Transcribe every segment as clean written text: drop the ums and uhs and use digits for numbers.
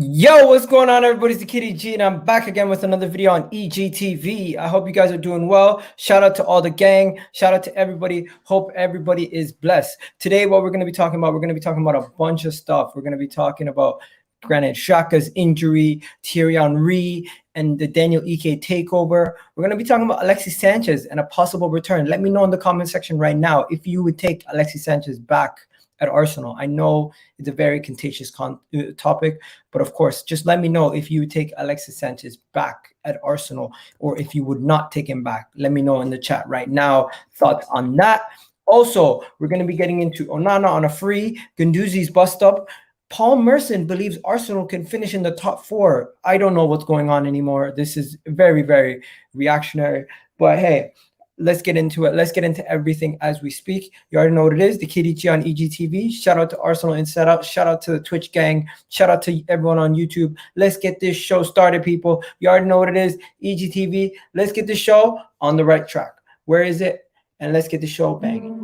Yo, what's going on, everybody? It's the Kitty G, and I'm back again with another video on EGTV. I hope you guys are doing well. Shout out to all the gang. Shout out to everybody. Hope everybody is blessed. Today, what we're going to be talking about, a bunch of stuff. We're going to be talking about Granit Xhaka's injury, Thierry Henry, and the Daniel Ike takeover. We're going to be talking about Alexis Sanchez and a possible return. Let me know in the comment section right now if you would take Alexis Sanchez back at Arsenal. I know it's a very contentious topic, but of course, just let me know if you would take Alexis Sanchez back at Arsenal or if you would not take him back. Let me know in the chat right now. Thoughts on that? Also, we're going to be getting into ONANA on a free, GUENDOUZI'S bust up. Paul Merson believes Arsenal can finish in the top 4. I don't know what's going on anymore. This is very, very reactionary. But hey, let's get into it. Let's get into everything as we speak. You already know what it is. The Kitty G on EGTV. Shout out to Arsenal Inside Out. Shout out to the Twitch gang. Shout out to everyone on YouTube. Let's get this show started, people. You already know what it is. EGTV. Let's get the show on the right track. Where is it? And let's get the show banging.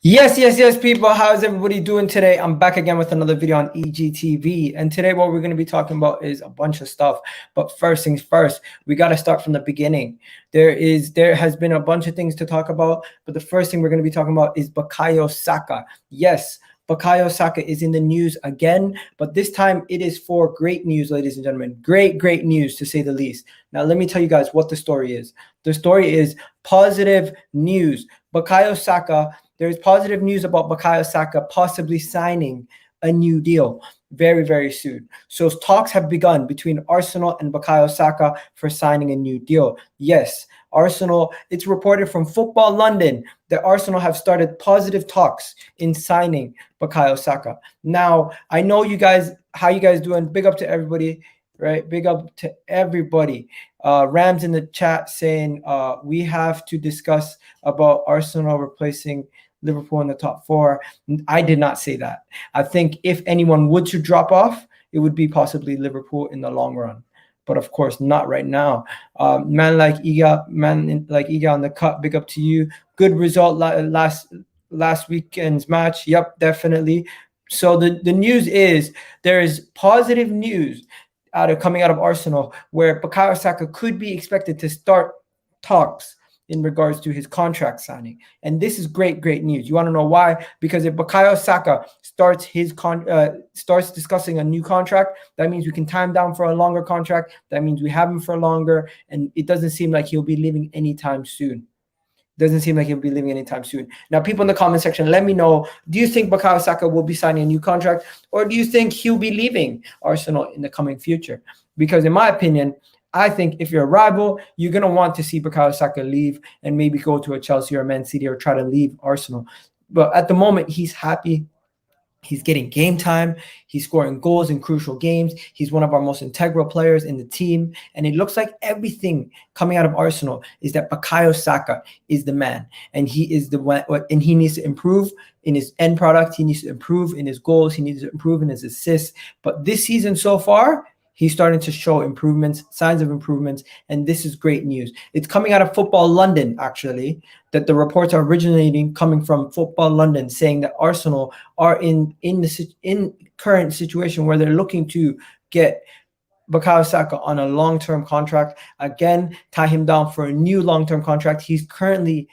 Yes, people. How's everybody doing today? I'm back again with another video on EGTV. And today what we're going to be talking about is a bunch of stuff. But first things first, we got to start from the beginning. There has been a bunch of things to talk about. But the first thing we're going to be talking about is Bukayo Saka. Yes, Bukayo Saka is in the news again. But this time it is for great news, ladies and gentlemen. Great news, to say the least. Now, let me tell you guys what the story is. The story is positive news. Bukayo Saka... There is positive news about Bukayo Saka possibly signing a new deal very soon. So talks have begun between Arsenal and Bukayo Saka for signing a new deal. Yes, Arsenal, it's reported from Football.London that Arsenal have started positive talks in signing Bukayo Saka. Now, I know you guys, how you guys doing? Big up to everybody, right? Big up to everybody. Rams in the chat saying we have to discuss about Arsenal replacing Liverpool in the top 4. I did not say that. I think if anyone would to drop off, it would be possibly Liverpool in the long run. But of course, not right now. Man like Egal on the cut, big up to you. Good result last weekend's match. Yep, definitely. So the news is there is positive news coming out of Arsenal where Bukayo Saka could be expected to start talks in regards to his contract signing. And this is great news. You want to know why? Because if Bukayo Saka starts discussing a new contract, that means we can time down for a longer contract. That means we have him for longer, and it doesn't seem like he'll be leaving anytime soon. Now, people in the comment section, let me know, do you think Bukayo Saka will be signing a new contract, or do you think he'll be leaving Arsenal in the coming future? Because in my opinion, I think if you're a rival, you're going to want to see Bukayo Saka leave and maybe go to a Chelsea or Man City or try to leave Arsenal. But at the moment, he's happy. He's getting game time. He's scoring goals in crucial games. He's one of our most integral players in the team. And it looks like everything coming out of Arsenal is that Bukayo Saka is the man. And he is the one, and he needs to improve in his end product. He needs to improve in his goals. He needs to improve in his assists. But this season so far, he's starting to show signs of improvements, and this is great news. It's coming out of Football.London, actually, that the reports are originating coming from Football.London, saying that Arsenal are in current situation where they're looking to get Bukayo Saka on a long-term contract. Again, tie him down for a new long-term contract. He's currently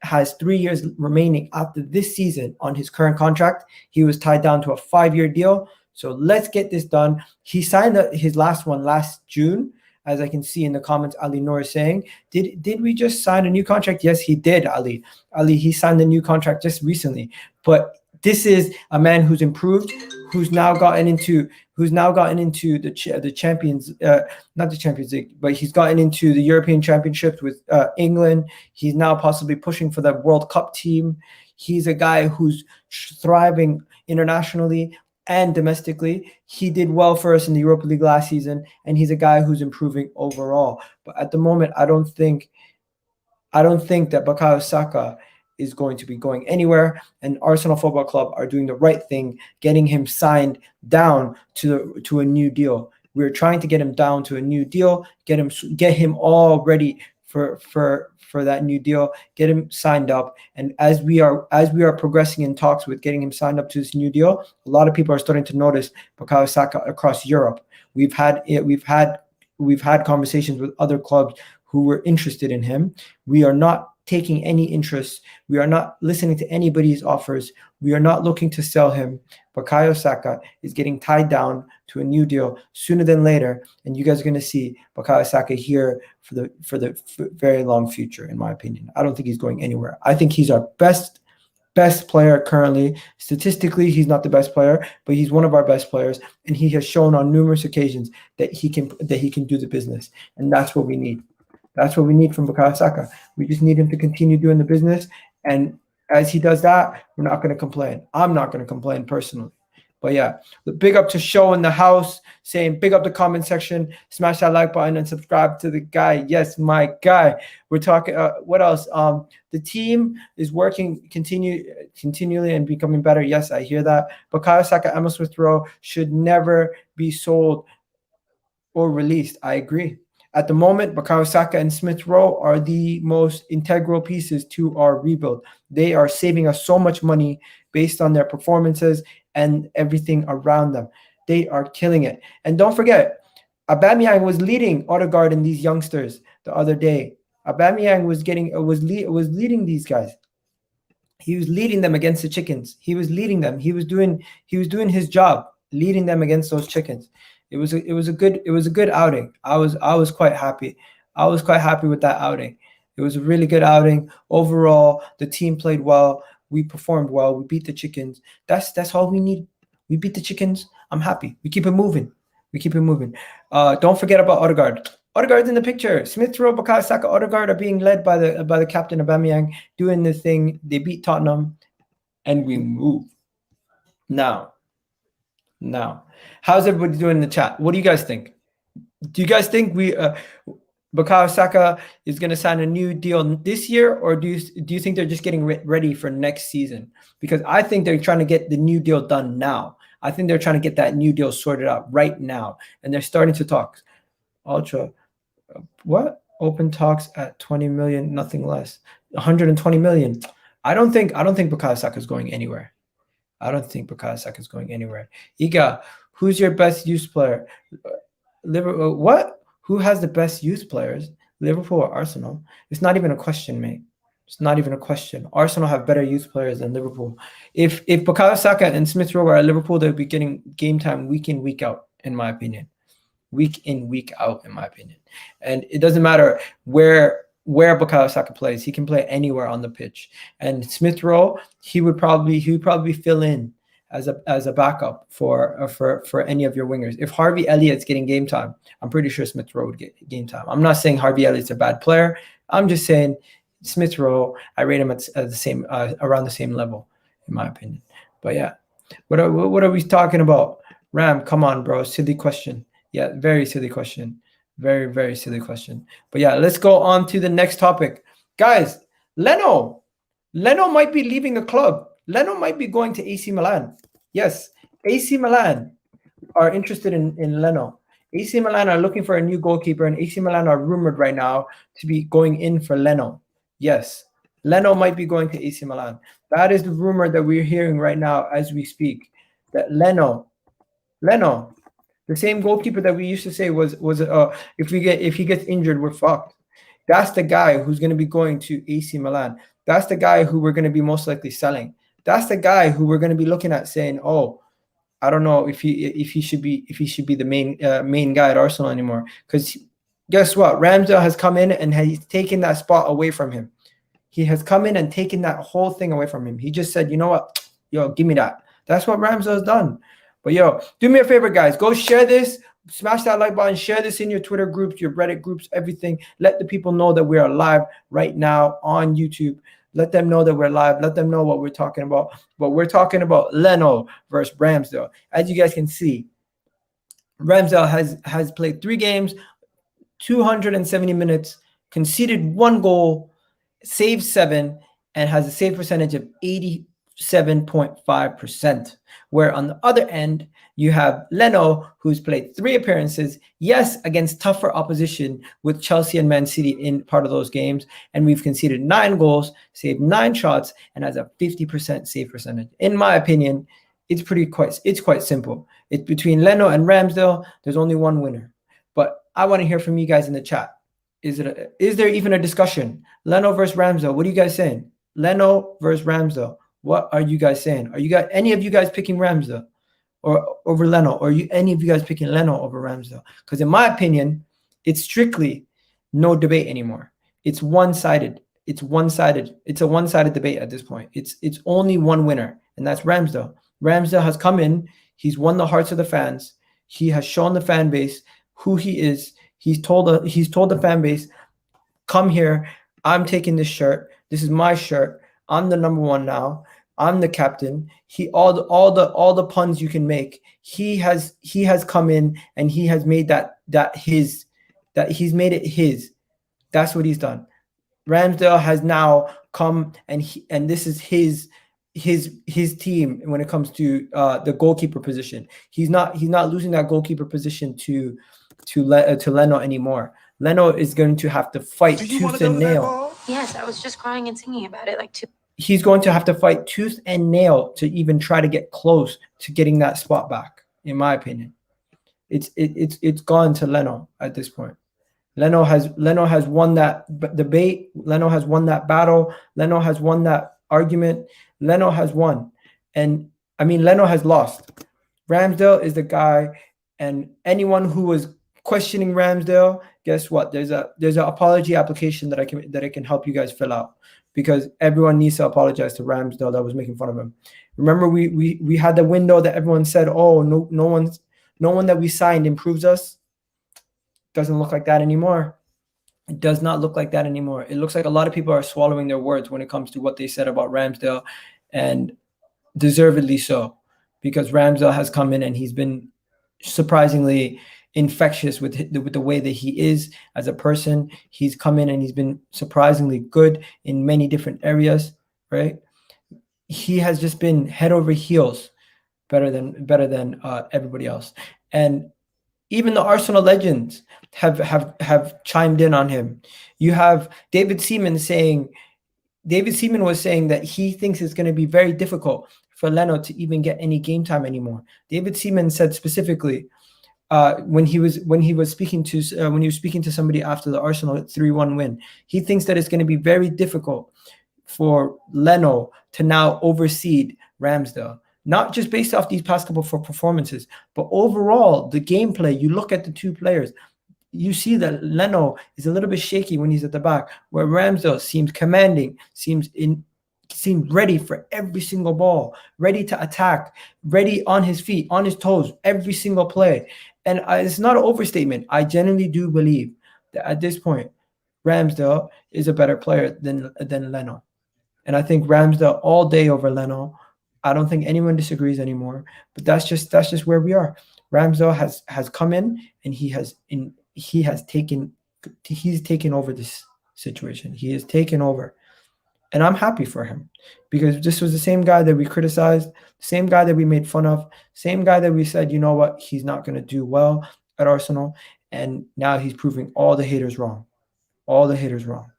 has 3 years remaining after this season on his current contract. He was tied down to a 5-year deal. So let's get this done. He signed his last one last June, as I can see in the comments. Ali Noor is saying, did we just sign a new contract? Yes, he did, Ali. Ali, he signed a new contract just recently. But this is a man who's improved, who's now gotten into the Champions, not the Champions League, but he's gotten into the European Championships with England. He's now possibly pushing for the World Cup team. He's a guy who's thriving internationally and domestically. He did well for us in the Europa League last season, and he's a guy who's improving overall. But at the moment, I don't think I don't think that Bukayo Saka is going to be going anywhere, and Arsenal Football Club are doing the right thing, getting him signed down to a new deal. We're trying to get him down to a new deal, get him all ready for that new deal, get him signed up. And as we are progressing in talks with getting him signed up to this new deal, a lot of people are starting to notice Bukayo Saka across Europe. We've had conversations with other clubs who were interested in him. We are not taking any interest. We are not listening to anybody's offers. We are not looking to sell him. Bukayo Saka is getting tied down to a new deal sooner than later, and you guys are going to see Bukayo Saka here for the very long future, in my opinion. I don't think he's going anywhere. I think he's our best player currently. Statistically, he's not the best player, but he's one of our best players, and he has shown on numerous occasions that he can do the business, and that's what we need. That's what we need from Bukayo Saka. We just need him to continue doing the business, and as he does that, we're not going to complain. I'm not going to complain personally. But yeah, the big up to Show in the house, saying big up the comment section, smash that like button, and subscribe to the guy. Yes, my guy. We're talking. What else? The team is working continually and becoming better. Yes, I hear that. Bukayo Saka, Emil Smith Rowe should never be sold or released. I agree. At the moment, Bukayo Saka and Smith Rowe are the most integral pieces to our rebuild. They are saving us so much money based on their performances and everything around them. They are killing it. And don't forget, Aubameyang was leading Odegaard and these youngsters the other day. Aubameyang was leading these guys. He was leading them against the chickens. He was leading them. He was doing his job, leading them against those chickens. It was a good outing. I was quite happy. I was quite happy with that outing. It was a really good outing. Overall, the team played well. We performed well. We beat the chickens. That's all we need. We beat the chickens. I'm happy. We keep it moving. Don't forget about Odegaard. Odegaard's in the picture. Smith Rowe, Bukayo Saka, Odegaard are being led by the captain Aubameyang, doing the thing. They beat Tottenham, and we move. Now, how's everybody doing in the chat? What do you guys think? Do you guys think Bukayo Saka is going to sign a new deal this year, or do you think they're just getting ready for next season? Because I think they're trying to get the new deal done now. I think they're trying to get that new deal sorted out right now, and they're starting to talk. Open talks at 20 million, nothing less. 120 million. I don't think Bukayo Saka is going anywhere. Egal, who's your best youth player? Liverpool. What? Who has the best youth players? Liverpool or Arsenal? It's not even a question, mate. It's not even a question. Arsenal have better youth players than Liverpool. If Bukayo Saka and Smith Rowe were at Liverpool, they'd be getting game time week in, week out, in my opinion. And it doesn't matter where Bukayo Saka plays. He can play anywhere on the pitch. And Smith Rowe, he would probably fill in as a backup for any of your wingers. If Harvey Elliott's getting game time, I'm pretty sure Smith Rowe would get game time. I'm not saying Harvey Elliott's a bad player. I'm just saying Smith Rowe, I rate him at the same around the same level, in my opinion. But yeah, what are we talking about? Ram, come on, bro. Silly question. Yeah, very silly question. Very, very silly question. But yeah, let's go on to the next topic. Guys, Leno might be leaving the club. Leno might be going to AC Milan. Yes, AC Milan are interested in Leno. AC Milan are looking for a new goalkeeper, and AC Milan are rumored right now to be going in for Leno. Yes, Leno might be going to AC Milan. That is the rumor that we're hearing right now as we speak. That Leno, the same goalkeeper that we used to say was if he gets injured, we're fucked. That's the guy who's going to be going to AC Milan. That's the guy who we're going to be most likely selling. That's the guy who we're going to be looking at saying, oh, I don't know if he should be the main guy at Arsenal anymore. Because guess what? Ramsdale has come in and he's taken that spot away from him. He has come in and taken that whole thing away from him. He just said, you know what? Yo, give me that. That's what Ramsdale has done. But yo, do me a favor, guys. Go share this. Smash that like button. Share this in your Twitter groups, your Reddit groups, everything. Let the people know that we are live right now on YouTube. Let them know that we're live. Let them know what we're talking about. But we're talking about Leno versus Ramsdale. As you guys can see, Ramsdale has played 3 games, 270 minutes, conceded 1 goal. saves 7, and has a save percentage of 87.5%. Where on the other end, you have Leno, who's played 3 appearances, yes, against tougher opposition with Chelsea and Man City in part of those games, and we've conceded 9 goals, saved 9 shots, and has a 50% save percentage. In my opinion, it's quite simple. It's between Leno and Ramsdale. There's only one winner. But I want to hear from you guys in the chat. Is there even a discussion? Leno versus Ramsdale. What are you guys saying? Leno versus Ramsdale. What are you guys saying? Are you guys, any of you guys picking Ramsdale or over Leno? Or any of you guys picking Leno over Ramsdale? Because in my opinion, it's strictly no debate anymore. It's one-sided. It's one-sided. It's a one-sided debate at this point. It's only one winner, and that's Ramsdale. Ramsdale has come in. He's won the hearts of the fans. He has shown the fan base who he is. He's told the fan base, come here. I'm taking this shirt. This is my shirt. I'm the number 1 now. I'm the captain. All the puns you can make. He has come in and he has made he's made it his. That's what he's done. Ramsdale has now come and this is his team when it comes to the goalkeeper position. He's not losing that goalkeeper position to Leno anymore. Leno is going to have to fight tooth and nail. Yes, I was just crying and singing about it like 2. He's going to have to fight tooth and nail to even try to get close to getting that spot back. In my opinion, it's gone to Leno at this point. Leno has won that debate. Leno has won that battle. Leno has won that argument. Leno has won, and I mean Leno has lost. Ramsdale is the guy, and anyone who was questioning Ramsdale, guess what? There's an apology application that I can help you guys fill out, because everyone needs to apologize to Ramsdale that was making fun of him. Remember, we had the window that everyone said, oh, no one that we signed improves us. Doesn't look like that anymore. It does not look like that anymore. It looks like a lot of people are swallowing their words when it comes to what they said about Ramsdale, and deservedly so, because Ramsdale has come in and he's been surprisingly infectious with the way that he is as a person. He's come in and he's been surprisingly good in many different areas, right? He has just been head over heels better than everybody else. And even the Arsenal legends have chimed in on him. You have David Seaman was saying that he thinks it's going to be very difficult for Leno to even get any game time anymore. David Seaman said specifically, when he was speaking to somebody after the Arsenal 3-1 win, he thinks that it's going to be very difficult for Leno to now oversee Ramsdale, not just based off these past couple of performances, but overall the gameplay. You look at the two players, you see that Leno is a little bit shaky when he's at the back, where Ramsdale seems commanding, seems ready for every single ball, ready to attack, ready on his feet, on his toes, every single play. And it's not an overstatement. I genuinely do believe that at this point, Ramsdale is a better player than Leno. And I think Ramsdale all day over Leno. I don't think anyone disagrees anymore. But that's just where we are. Ramsdale has come in and he's taken over this situation. He has taken over. And I'm happy for him, because this was the same guy that we criticized, same guy that we made fun of, same guy that we said, you know what, he's not going to do well at Arsenal. And now he's proving all the haters wrong. All the haters wrong.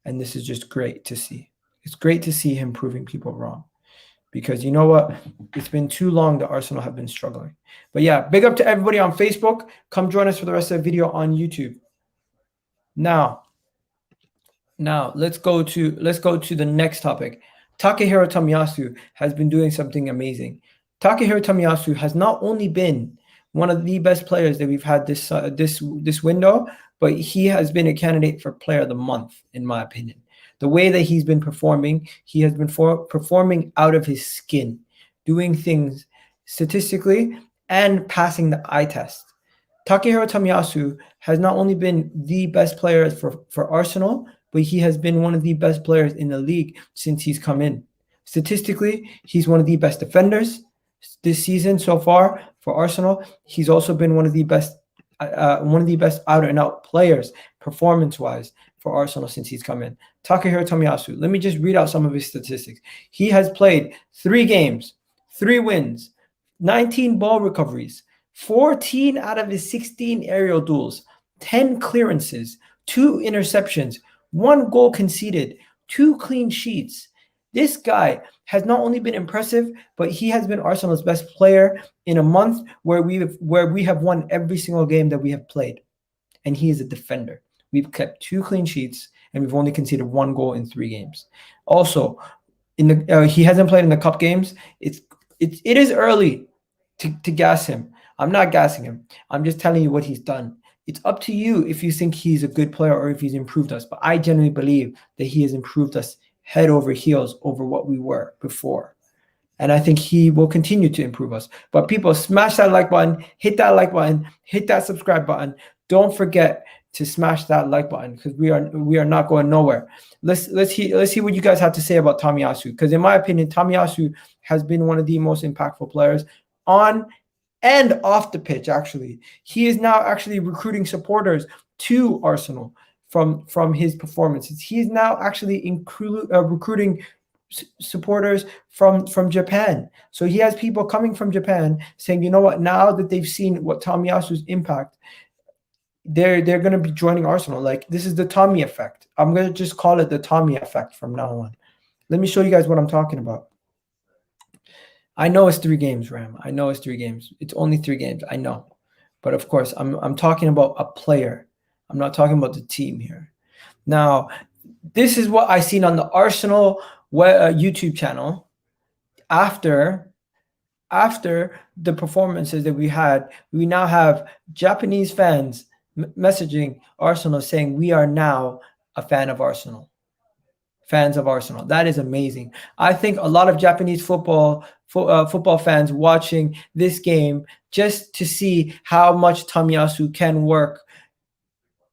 And this is just great to see. It's great to see him proving people wrong, because you know what? It's been too long that Arsenal have been struggling. But yeah, big up to everybody on Facebook. Come join us for the rest of the video on YouTube. Now, let's go to the next topic. Takehiro Tomiyasu has been doing something amazing. Takehiro Tomiyasu has not only been one of the best players that we've had this window, but he has been a candidate for Player of the Month, in my opinion. The way that he's been performing, he has been performing out of his skin, doing things statistically and passing the eye test. Takehiro Tomiyasu has not only been the best player for Arsenal, but he has been one of the best players in the league since he's come in. Statistically, he's one of the best defenders this season so far for Arsenal. He's also been one of the best out-and-out players, performance-wise, for Arsenal since he's come in. Takehiro Tomiyasu. Let me just read out some of his statistics. He has played 3 games, 3 wins, 19 ball recoveries, 14 out of his 16 aerial duels, 10 clearances, 2 interceptions, 1 goal conceded, 2 clean sheets. This guy has not only been impressive, but he has been Arsenal's best player in a month where we have won every single game that we have played. And he is a defender. We've kept 2 clean sheets, and we've only conceded 1 goal in 3 games. Also, he hasn't played in the cup games. It is early to gas him. I'm not gassing him. I'm just telling you what he's done. It's up to you if you think he's a good player or if he's improved us. But I genuinely believe that he has improved us head over heels over what we were before. And I think he will continue to improve us. But people, smash that like button, hit that like button, hit that subscribe button. Don't forget to smash that like button because we are not going nowhere. Let's see what you guys have to say about Tomiyasu, because in my opinion, Tomiyasu has been one of the most impactful players on and off the pitch. Actually, he is now actually recruiting supporters to Arsenal from his performances. He is now actually recruiting supporters from Japan. So he has people coming from Japan saying, you know what, now that they've seen what Tomiyasu's impact, they're going to be joining Arsenal. Like, this is the Tommy effect. I'm going to just call it the Tommy effect from now on. Let me show you guys what I'm talking about. I know it's 3 games, Ram. I know it's 3 games. It's only 3 games. I know. But of course, I'm talking about a player. I'm not talking about the team here. Now, this is what I seen on the Arsenal YouTube channel after the performances that we had. We now have Japanese fans messaging Arsenal saying we are now a fan of Arsenal. Fans of Arsenal. That is amazing. I think a lot of Japanese football fans watching this game just to see how much Tomiyasu can work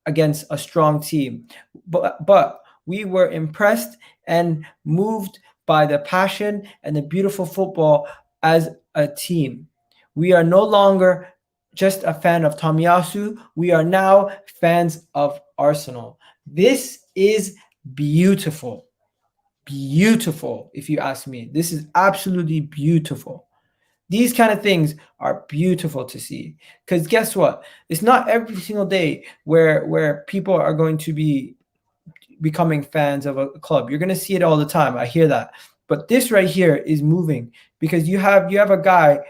against a strong team. But we were impressed and moved by the passion and the beautiful football as a team. We are no longer just a fan of Tomiyasu. We are now fans of Arsenal. This is beautiful. Beautiful, if you ask me. This is absolutely beautiful. These kind of things are beautiful to see. Because guess what? It's not every single day where people are going to be becoming fans of a club. You're going to see it all the time. I hear that. But this right here is moving because you have a guy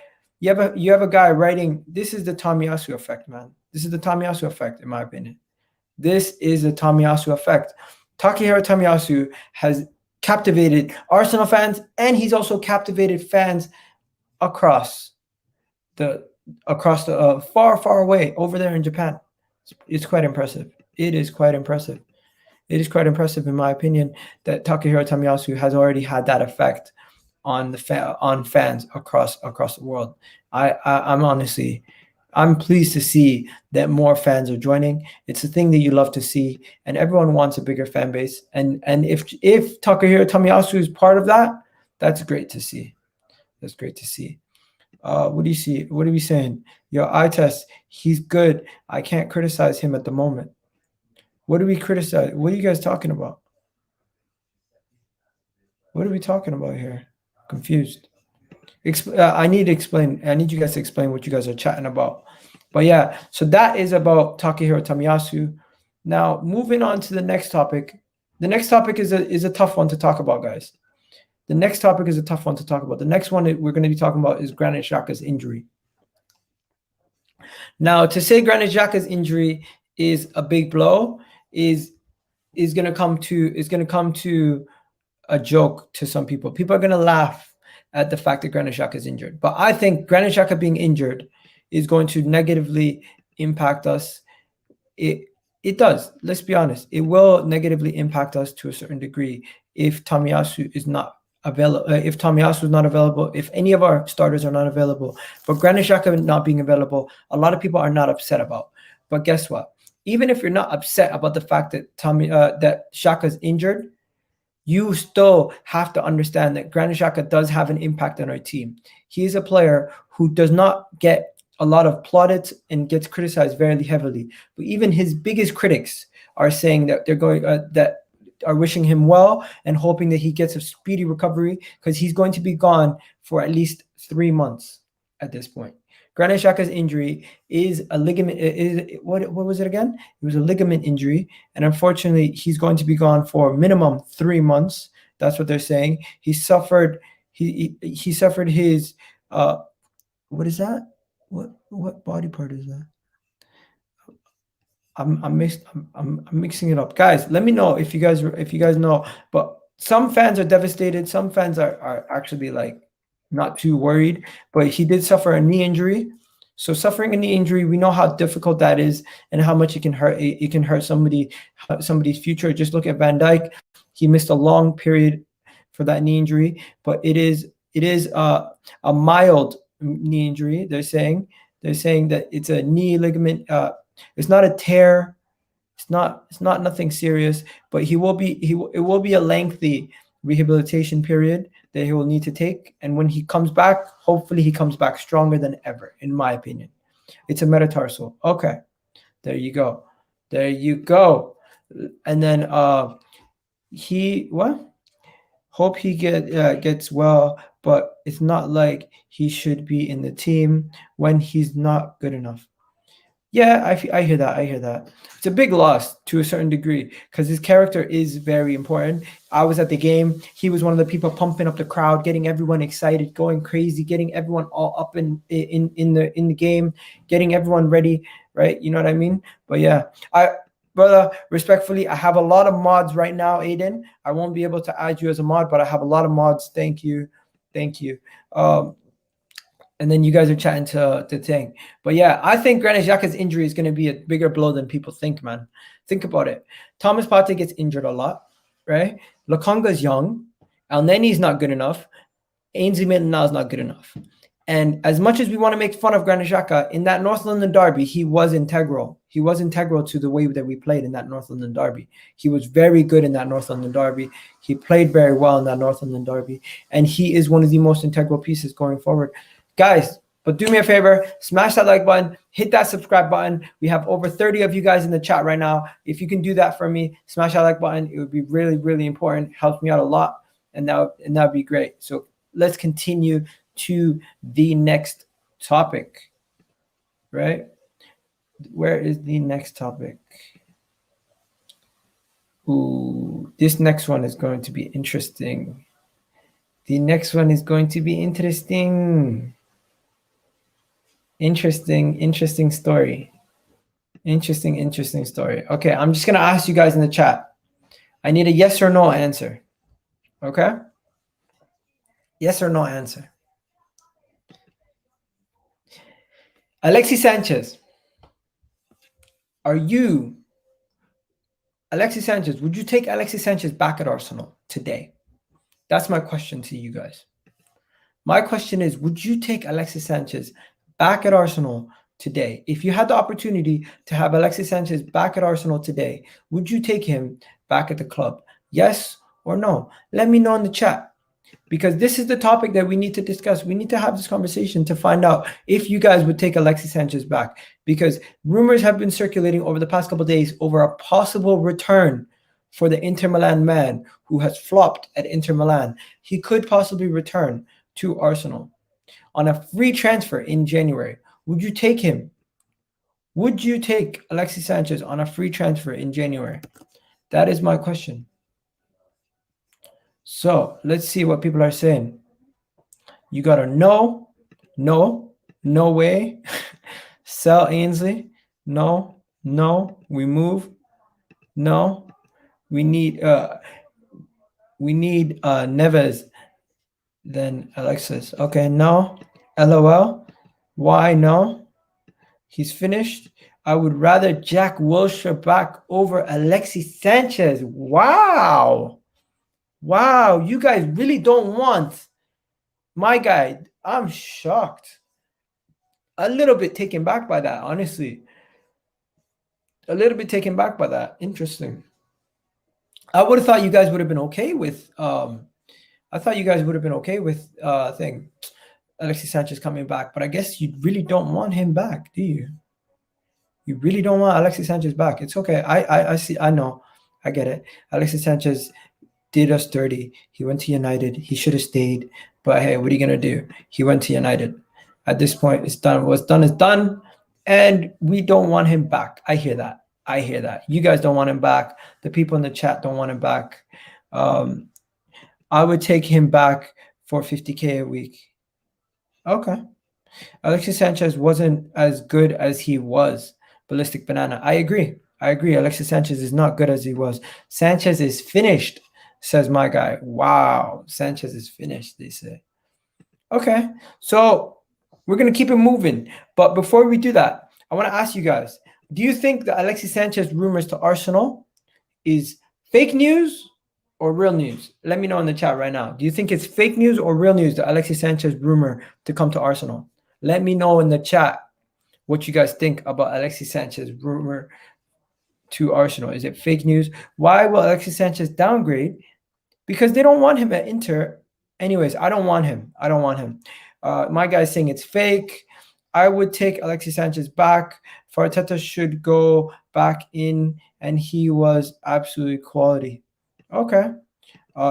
writing, this is the Tomiyasu effect, man. This is the Tomiyasu effect, in my opinion. This is the Tomiyasu effect. Takehiro Tomiyasu has captivated Arsenal fans, and he's also captivated fans across the far away over there in Japan. It's quite impressive. It is quite impressive. It is quite impressive, in my opinion, that Takehiro Tomiyasu has already had that effect on fans across the world. I'm pleased to see that more fans are joining. It's a thing that you love to see, and everyone wants a bigger fan base. And if Takehiro Tomiyasu is part of that, that's great to see. That's great to see. What do you see? What are we saying? Your eye test, he's good. I can't criticize him at the moment. What do we criticize? What are you guys talking about? What are we talking about here? Confused. I need you guys to explain what you guys are chatting about. But yeah, so that is about Takehiro Tomiyasu. Now, moving on to the next topic. The next topic is a tough one to talk about, guys. The next topic is a tough one to talk about. The next one that we're going to be talking about is Granit Xhaka's injury. Now, to say Granit Xhaka's injury is a big blow is going to come to a joke to some people. People are going to laugh at the fact that Granit Xhaka is injured. But I think Granit Xhaka being injured is going to negatively impact us. It does. Let's be honest. It will negatively impact us to a certain degree if Tomiyasu is not available. If Tomiyasu is not available, if any of our starters are not available, but Granit Xhaka not being available, a lot of people are not upset about. But guess what? Even if you're not upset about the fact that that Xhaka is injured, you still have to understand that Granit Xhaka does have an impact on our team. He is a player who does not get a lot of plaudits and gets criticized very heavily. But even his biggest critics are saying that they're going that are wishing him well and hoping that he gets a speedy recovery, because he's going to be gone for at least 3 months at this point. Granit Xhaka's injury is a ligament. What was it again? It was a ligament injury, and unfortunately, he's going to be gone for minimum 3 months. That's what they're saying. He suffered his what is that? What body part is that? I'm mixing it up, guys. Let me know if you guys know. But some fans are devastated. Some fans are actually like not too worried. But he did suffer a knee injury. So suffering a knee injury, we know how difficult that is and how much it can hurt. It can hurt somebody's future. Just look at Van Dijk. He missed a long period for that knee injury, but it is a mild knee injury. They're saying that it's a knee ligament. It's not a tear. It's not nothing serious, but it will be a lengthy rehabilitation period that he will need to take. And when he comes back, hopefully he comes back stronger than ever, in my opinion. It's a metatarsal. Okay. There you go. And then hope he gets well, but it's not like he should be in the team when he's not good enough. Yeah, I hear that. It's a big loss to a certain degree because his character is very important. I was at the game. He was one of the people pumping up the crowd, getting everyone excited, going crazy, getting everyone all up in the game, getting everyone ready, right? You know what I mean? But yeah, brother, respectfully, I have a lot of mods right now, Aiden. I won't be able to add you as a mod, but I have a lot of mods. Thank you. And then you guys are chatting to Ting. But yeah, I think Granit Xhaka's injury is going to be a bigger blow than people think, man. Think about it. Thomas Partey gets injured a lot, right? Lokonga's young. El Neni's not good enough. Ainsley Maitland-Niles not good enough. And as much as we want to make fun of Granit Xhaka, in that North London derby, he was integral. He was integral to the way that we played in that North London derby. He was very good in that North London derby. He played very well in that North London derby. And he is one of the most integral pieces going forward. Guys, but do me a favor, smash that like button, hit that subscribe button. We have over 30 of you guys in the chat right now. If you can do that for me, smash that like button. It would be really, really important. Helps me out a lot, and that would be great. So let's continue to the next topic, right? Where is the next topic? Ooh, this next one is going to be interesting. Interesting story. Interesting story. Okay, I'm just gonna ask you guys in the chat. I need a yes or no answer. Okay? Yes or no answer. Alexis Sanchez. Would you take Alexis Sanchez back at Arsenal today? That's my question to you guys. My question is, would you take Alexis Sanchez back at Arsenal today? If you had the opportunity to have Alexis Sanchez back at Arsenal today, would you take him back at the club? Yes or no? Let me know in the chat, because this is the topic that we need to discuss. We need to have this conversation to find out if you guys would take Alexis Sanchez back, because rumors have been circulating over the past couple of days over a possible return for the Inter Milan man who has flopped at Inter Milan. He could possibly return to Arsenal on a free transfer in January. Would you take him? Would you take Alexis Sanchez on a free transfer in January? That is my question. So let's see what people are saying. You got a no way. Sell Ainsley. No. We move. No. We need Neves. Then Alexis. Okay, no. LOL. Why no? He's finished. I would rather Jack Wilshere back over Alexis Sanchez. Wow, you guys really don't want my guy. I'm shocked. A little bit taken back by that, honestly. A little bit taken back by that. Interesting. I would have thought you guys would have been okay with Alexis Sanchez coming back, but I guess you really don't want him back, do you? You really don't want Alexis Sanchez back. It's okay. I see. I know. I get it. Alexis Sanchez did us dirty. He went to United. He should have stayed. But hey, what are you gonna do? He went to United. At this point, it's done. What's done is done, and we don't want him back. I hear that. I hear that. You guys don't want him back. The people in the chat don't want him back. I would take him back for 50K a week. Okay. Alexis Sanchez wasn't as good as he was. Ballistic Banana. I agree. Alexis Sanchez is not good as he was. Sanchez is finished, says my guy. Wow. Sanchez is finished, they say. Okay. So we're going to keep it moving. But before we do that, I want to ask you guys, do you think the Alexis Sanchez rumors to Arsenal is fake news or real news? Let me know in the chat right now. Do you think it's fake news or real news, the Alexis Sanchez rumor to come to Arsenal? Let me know in the chat what you guys think about Alexis Sanchez rumor to Arsenal. Is it fake news? Why will Alexis Sanchez downgrade? Because they don't want him at Inter. Anyways, I don't want him. My guy's saying it's fake. I would take Alexis Sanchez back. Arteta should go back in, and he was absolutely quality. Okay.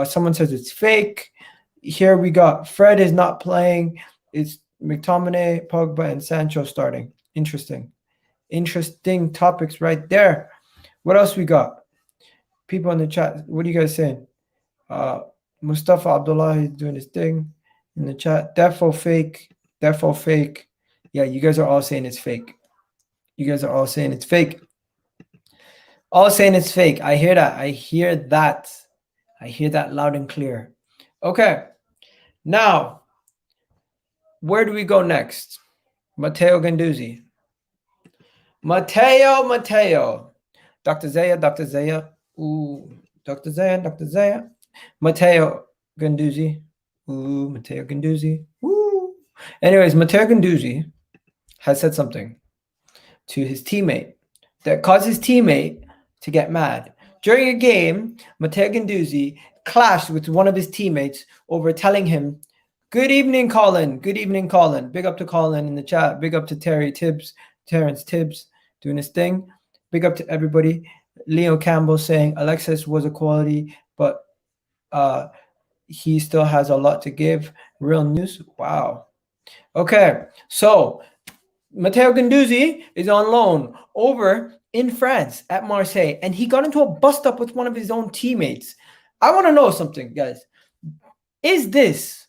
Someone says it's fake. Here we got Fred is not playing. It's McTominay, Pogba, and Sancho starting. Interesting topics right there. What else we got? People in the chat, what are you guys saying? Mustafa Abdullah is doing his thing in the chat. Defo fake. Yeah, you guys are all saying it's fake. All saying it's fake I hear that loud and clear. Okay, now where do we go next? Matteo Guendouzi. Matteo. Dr. Zaya. Ooh, Dr. Zaya. Matteo Guendouzi. Ooh, Matteo Guendouzi. Ooh. Anyways, Matteo Guendouzi has said something to his teammate that caused his teammate to get mad. During a game, Matteo Guendouzi clashed with one of his teammates over telling him, "Good evening, Colin. Big up to Colin in the chat. Big up to Terrence Tibbs doing his thing. Big up to everybody. Leo Campbell saying Alexis was a quality, but he still has a lot to give. Real news. Wow. Okay, so Matteo Guendouzi is on loan over in France at Marseille, and he got into a bust-up with one of his own teammates. I want to know something, guys. Is this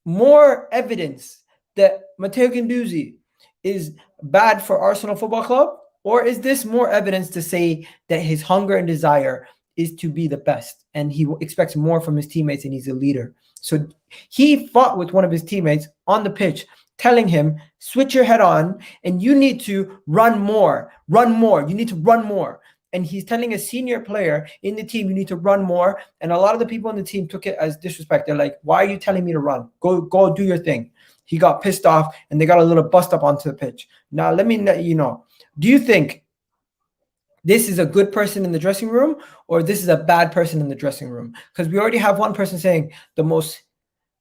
more evidence that Matteo Guendouzi is bad for Arsenal Football Club, or is this more evidence to say that his hunger and desire is to be the best and he expects more from his teammates and he's a leader? So he fought with one of his teammates on the pitch, telling him, switch your head on and you need to run more. You need to run more. And he's telling a senior player in the team, you need to run more. And a lot of the people in the team took it as disrespect. They're like, why are you telling me to run? Go do your thing. He got pissed off and they got a little bust up onto the pitch. Now, let me let you know, do you think this is a good person in the dressing room or this is a bad person in the dressing room? Because we already have one person saying most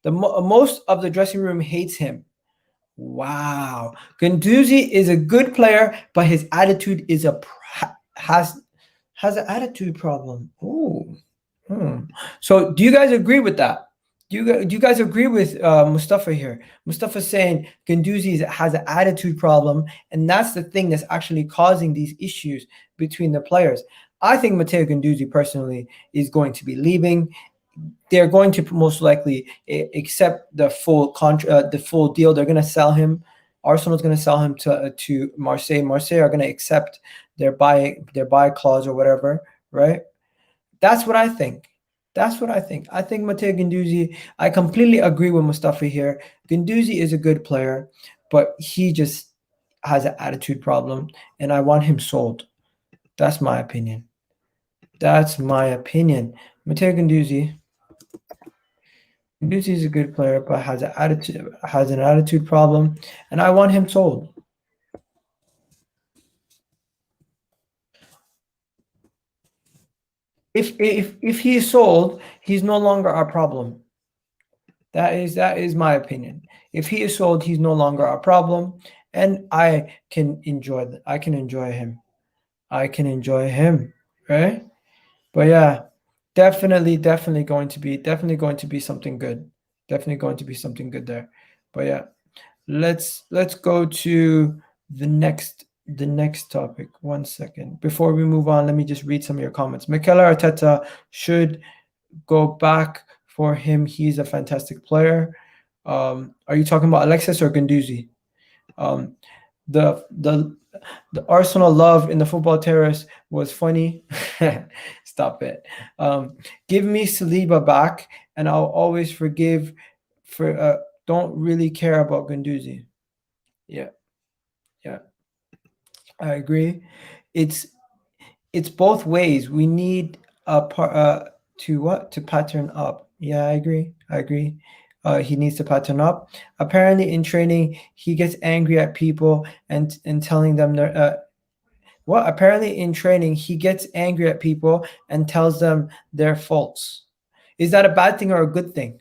of the dressing room hates him. Wow. Guendouzi is a good player, but his attitude is has an attitude problem. Ooh. So do you guys agree with that? Do you guys agree with Mustafa here? Mustafa's saying Guendouzi has an attitude problem, and that's the thing that's actually causing these issues between the players. I think Matteo Guendouzi personally is going to be leaving. They're going to most likely accept the full deal. They're going to sell him. Arsenal's going to sell him to Marseille. Marseille are going to accept their buy clause or whatever, right? That's what I think. I think Matteo Guendouzi, I completely agree with Mustafa here. Guendouzi is a good player, but he just has an attitude problem, and I want him sold. That's my opinion. Matteo Guendouzi is a good player, but has an attitude problem, and I want him sold. If he is sold, he's no longer our problem. That is my opinion. If he is sold, he's no longer our problem, and I can enjoy him. I can enjoy him, right? But yeah, definitely going to be something good. Definitely going to be something good there. But yeah, let's go to the next topic. 1 second. Before we move on, let me just read some of your comments. Mikel Arteta should go back for him. He's a fantastic player. Are you talking about Alexis or Guendouzi? Um, the the the Arsenal love in the football terrace was funny. Stop it. Give me Saliba back, and I'll always forgive. For don't really care about Guendouzi. Yeah, yeah, I agree. It's both ways. We need a part to pattern up. Yeah, I agree. He needs to pattern up. Apparently, in training, he gets angry at people and telling them they're. Well, apparently in training, he gets angry at people and tells them their faults. Is that a bad thing or a good thing?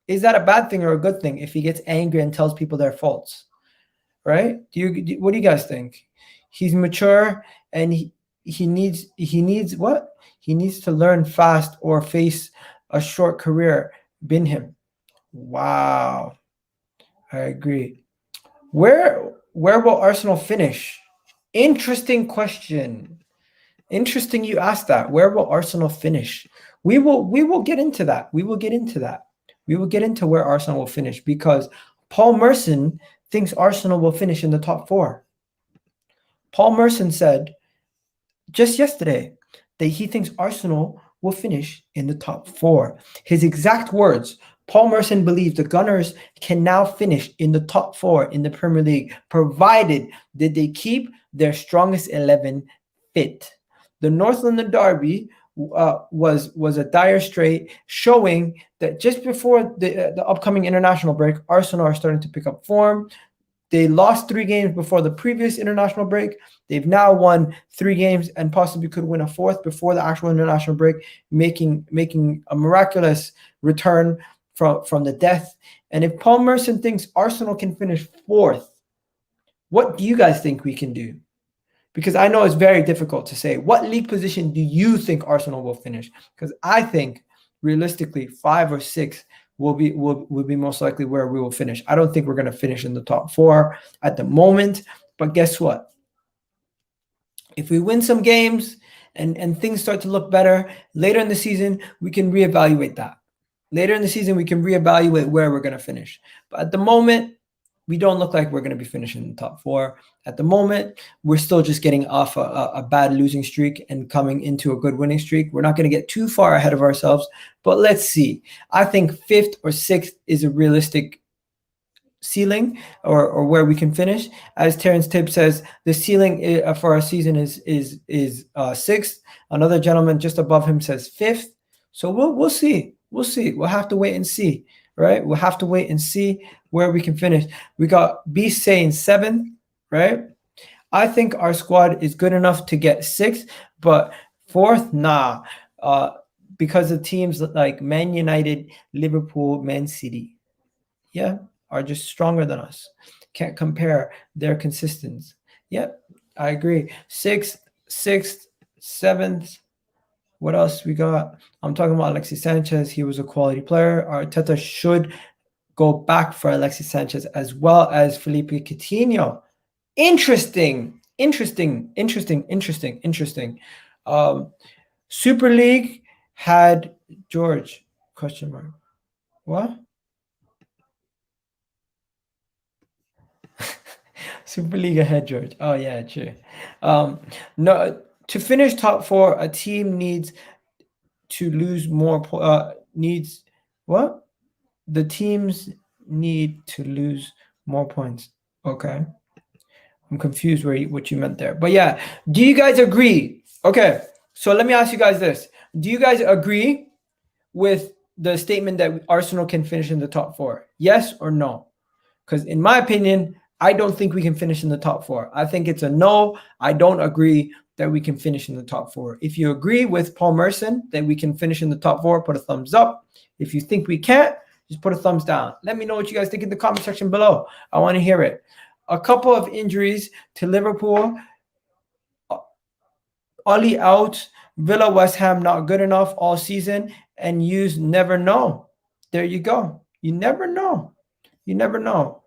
Is that a bad thing or a good thing if he gets angry and tells people their faults? Right? What do you guys think? He's mature and he needs what? He needs to learn fast or face a short career. Bin him. Wow. I agree. Where will Arsenal finish? Interesting question. Interesting you asked that. Where will Arsenal finish? We will get into that. We will get into where Arsenal will finish because Paul Merson thinks Arsenal will finish in the top 4. Paul Merson said just yesterday that he thinks Arsenal will finish in the top 4. His exact words, Paul Merson believes the Gunners can now finish in the top 4 in the Premier League, provided that they keep their strongest 11 fit. The North London derby was a dire strait, showing that just before the upcoming international break, Arsenal are starting to pick up form. They lost 3 games before the previous international break. They've now won 3 games and possibly could win a 4th before the actual international break, making a miraculous return from the death. And if Paul Merson thinks Arsenal can finish 4th, what do you guys think we can do? Because I know it's very difficult to say. What league position do you think Arsenal will finish? Because I think realistically 5 or 6 will be most likely where we will finish. I don't think we're going to finish in the top 4 at the moment. But guess what? If we win some games and things start to look better later in the season, we can reevaluate that. Later in the season, we can reevaluate where we're going to finish. But at the moment, we don't look like we're going to be finishing in the top 4. At the moment, we're still just getting off a bad losing streak and coming into a good winning streak. We're not going to get too far ahead of ourselves, but let's see. I think 5th or 6th is a realistic ceiling or where we can finish. As Terrence Tibb says, the ceiling for our season is 6th. Another gentleman just above him says 5th. So we'll see. We'll have to wait and see. Right? We'll have to wait and see where we can finish. We got Beast saying 7th, right? I think our squad is good enough to get 6th, but 4th, nah. Because of teams like Man United, Liverpool, Man City, yeah, are just stronger than us. Can't compare their consistency. Yep, I agree. 6th, 7th. What else we got? I'm talking about Alexis Sanchez. He was a quality player. Arteta should go back for Alexis Sanchez as well as Felipe Coutinho. Interesting. Super League had George, question mark. What? Super League ahead, George. Oh, yeah, true. No, to finish top 4, a team needs to lose more needs what? The teams need to lose more points. Okay. I'm confused what you meant there. But yeah, do you guys agree? Okay. So let me ask you guys this. Do you guys agree with the statement that Arsenal can finish in the top 4? Yes or no? Because in my opinion, I don't think we can finish in the top 4. I think it's a no. I don't agree that we can finish in the top 4. If you agree with Paul Merson that we can finish in the top 4, put a thumbs up. If you think we can't, just put a thumbs down. Let me know what you guys think in the comment section below. I want to hear it. A couple of injuries to Liverpool. Ollie out. Villa, West Ham not good enough all season. And you never know. There you go. You never know. You never know.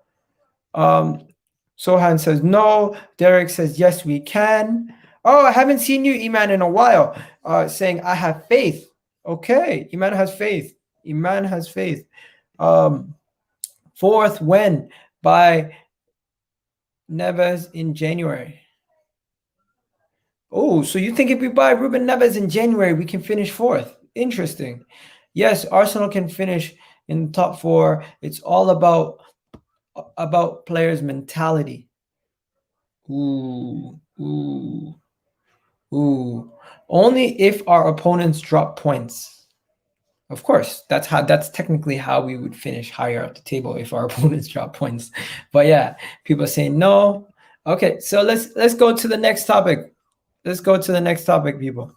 Sohan says no. Derek says yes, we can. Oh, I haven't seen you, Iman, in a while. Saying I have faith. Okay, Iman has faith. Iman has faith. Fourth win by Neves in January. Oh, so you think if we buy Ruben Neves in January, we can finish fourth? Interesting. Yes, Arsenal can finish in the top four. It's all about players' mentality. Ooh. Only if our opponents drop points. Of course, that's technically how we would finish higher up the table if our opponents drop points. But yeah, people are saying no. Okay, so let's go to the next topic. Let's go to the next topic, people.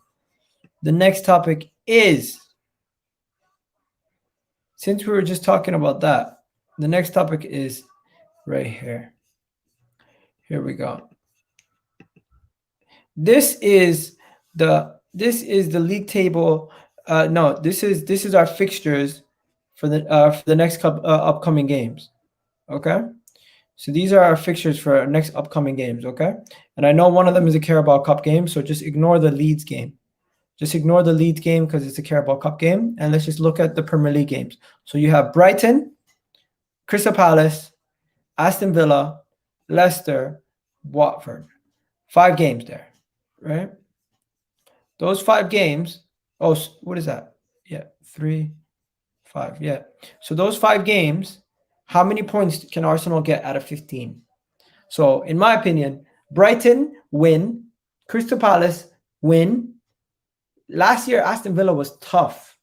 The next topic is, since we were just talking about that, the next topic is right here. Here we go. This is the league table. No, this is our fixtures for the next upcoming games. Okay, so these are our fixtures for our next upcoming games. Okay, and I know one of them is a Carabao Cup game, so just ignore the Leeds game. Just ignore the Leeds game because it's a Carabao Cup game, and let's just look at the Premier League games. So you have Brighton, Crystal Palace, Aston Villa, Leicester, Watford. 5 games there, right? Those 5 games. Oh, what is that? Yeah, 3, 5. Yeah. So those 5 games, how many points can Arsenal get out of 15? So in my opinion, Brighton win, Crystal Palace win. Last year, Aston Villa was tough,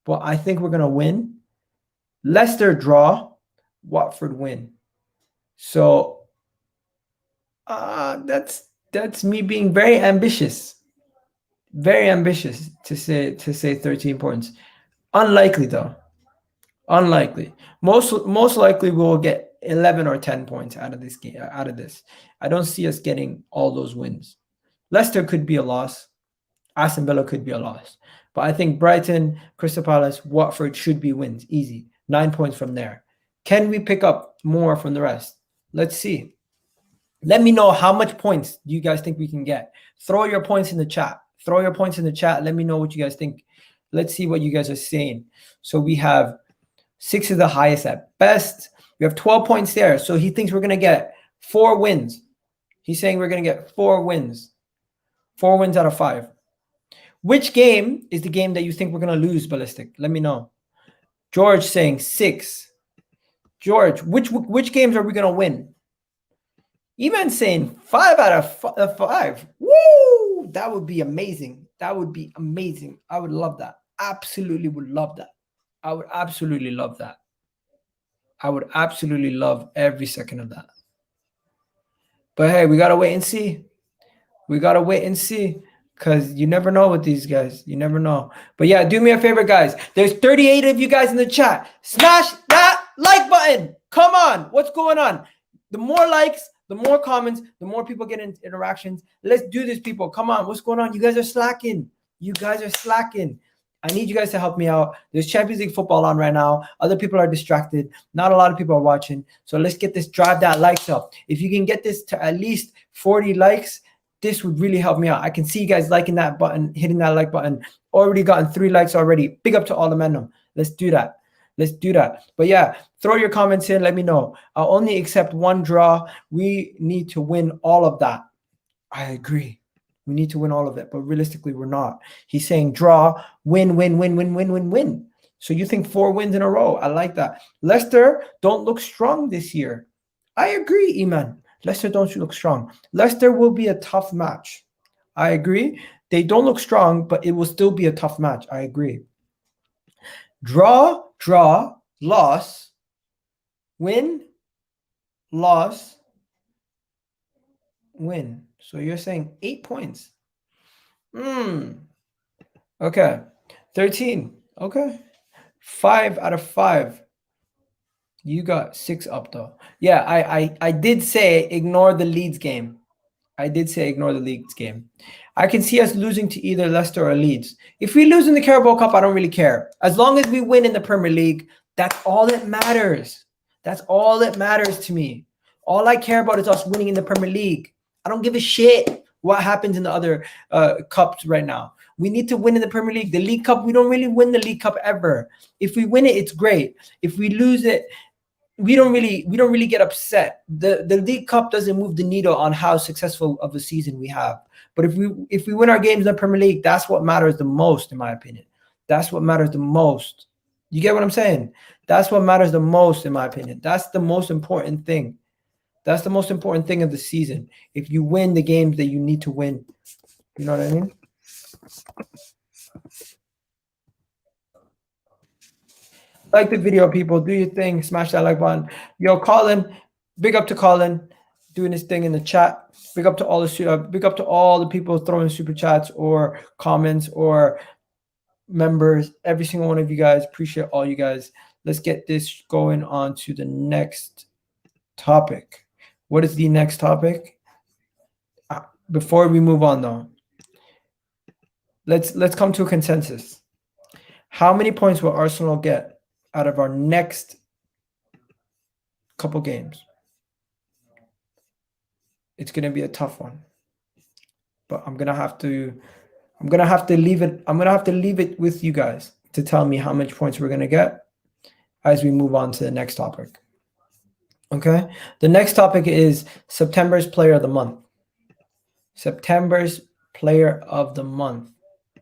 but I think we're going to win. Leicester draw, Watford win. So that's me being very ambitious. Very ambitious to say 13 points. Unlikely though. Unlikely. Most likely we'll get 11 or 10 points out of this game. Out of this, I don't see us getting all those wins. Leicester could be a loss. Aston Villa could be a loss. But I think Brighton, Crystal Palace, Watford should be wins. Easy. 9 points from there. Can we pick up more from the rest? Let's see. Let me know how much points do you guys think we can get. Throw your points in the chat. Throw your points in the chat. Let me know what you guys think. Let's see what you guys are saying. So we have 6 is the highest at best. We have 12 points there. So he thinks we're going to get 4 wins. He's saying we're going to get 4 wins. 4 wins out of 5. Which game is the game that you think we're going to lose, Ballistic? Let me know. George saying 6. George, which games are we going to win? Even saying 5 out of 5. Woo! That would be amazing. That would be amazing. I would love that. Absolutely would love that. I would absolutely love that. I would absolutely love every second of that. But hey, we got to wait and see. We got to wait and see. Because you never know with these guys. You never know. But yeah, do me a favor, guys. There's 38 of you guys in the chat. Smash that like button. Come on. What's going on? The more likes, the more comments, the more people get in interactions. Let's do this, people. Come on. What's going on? You guys are slacking. You guys are slacking. I need you guys to help me out. There's Champions League football on right now. Other people are distracted. Not a lot of people are watching. So let's get this, drive that likes up. If you can get this to at least 40 likes, this would really help me out. I can see you guys liking that button, hitting that like button. Already gotten 3 likes already. Big up to all the men. Let's do that. Let's do that. But yeah, throw your comments in. Let me know. I'll only accept 1 draw. We need to win all of that. I agree. We need to win all of it. But realistically, we're not. He's saying draw, win, win, win, win, win, win, win. So you think 4 wins in a row. I like that. Leicester don't look strong this year. I agree, Iman. Leicester don't look strong. Leicester will be a tough match. I agree. They don't look strong, but it will still be a tough match. I agree. Draw, loss, win, loss, win. So you're saying 8 points. Okay. 13. Okay. 5 out of 5. You got 6 up though. Yeah, I did say ignore the Leeds game. I did say ignore the Leeds game. I can see us losing to either Leicester or Leeds. If we lose in the Carabao Cup, I don't really care. As long as we win in the Premier League, that's all that matters. That's all that matters to me. All I care about is us winning in the Premier League. I don't give a shit what happens in the other cups right now. We need to win in the Premier League. The League Cup, we don't really win the League Cup ever. If we win it, it's great. If we lose it, we don't really get upset. The League Cup doesn't move the needle on how successful of a season we have. But if we win our games in the Premier League, that's what matters the most, in my opinion. That's what matters the most. You get what I'm saying? That's what matters the most, in my opinion. That's the most important thing. That's the most important thing of the season. If you win the games that you need to win, you know what I mean? Like the video, people. Do your thing. Smash that like button. Yo, Colin, big up to Colin doing his thing in the chat. Big up to all the people throwing super chats or comments or members. Every single one of you guys. Appreciate all you guys. Let's get this going on to the next topic. What is the next topic? Before we move on, though, let's come to a consensus. How many points will Arsenal get out of our next couple games? It's gonna be a tough one, but I'm gonna have to leave it with you guys to tell me how much points we're gonna get as we move on to the next topic. Okay, the next topic is September's Player of the Month. September's Player of the Month.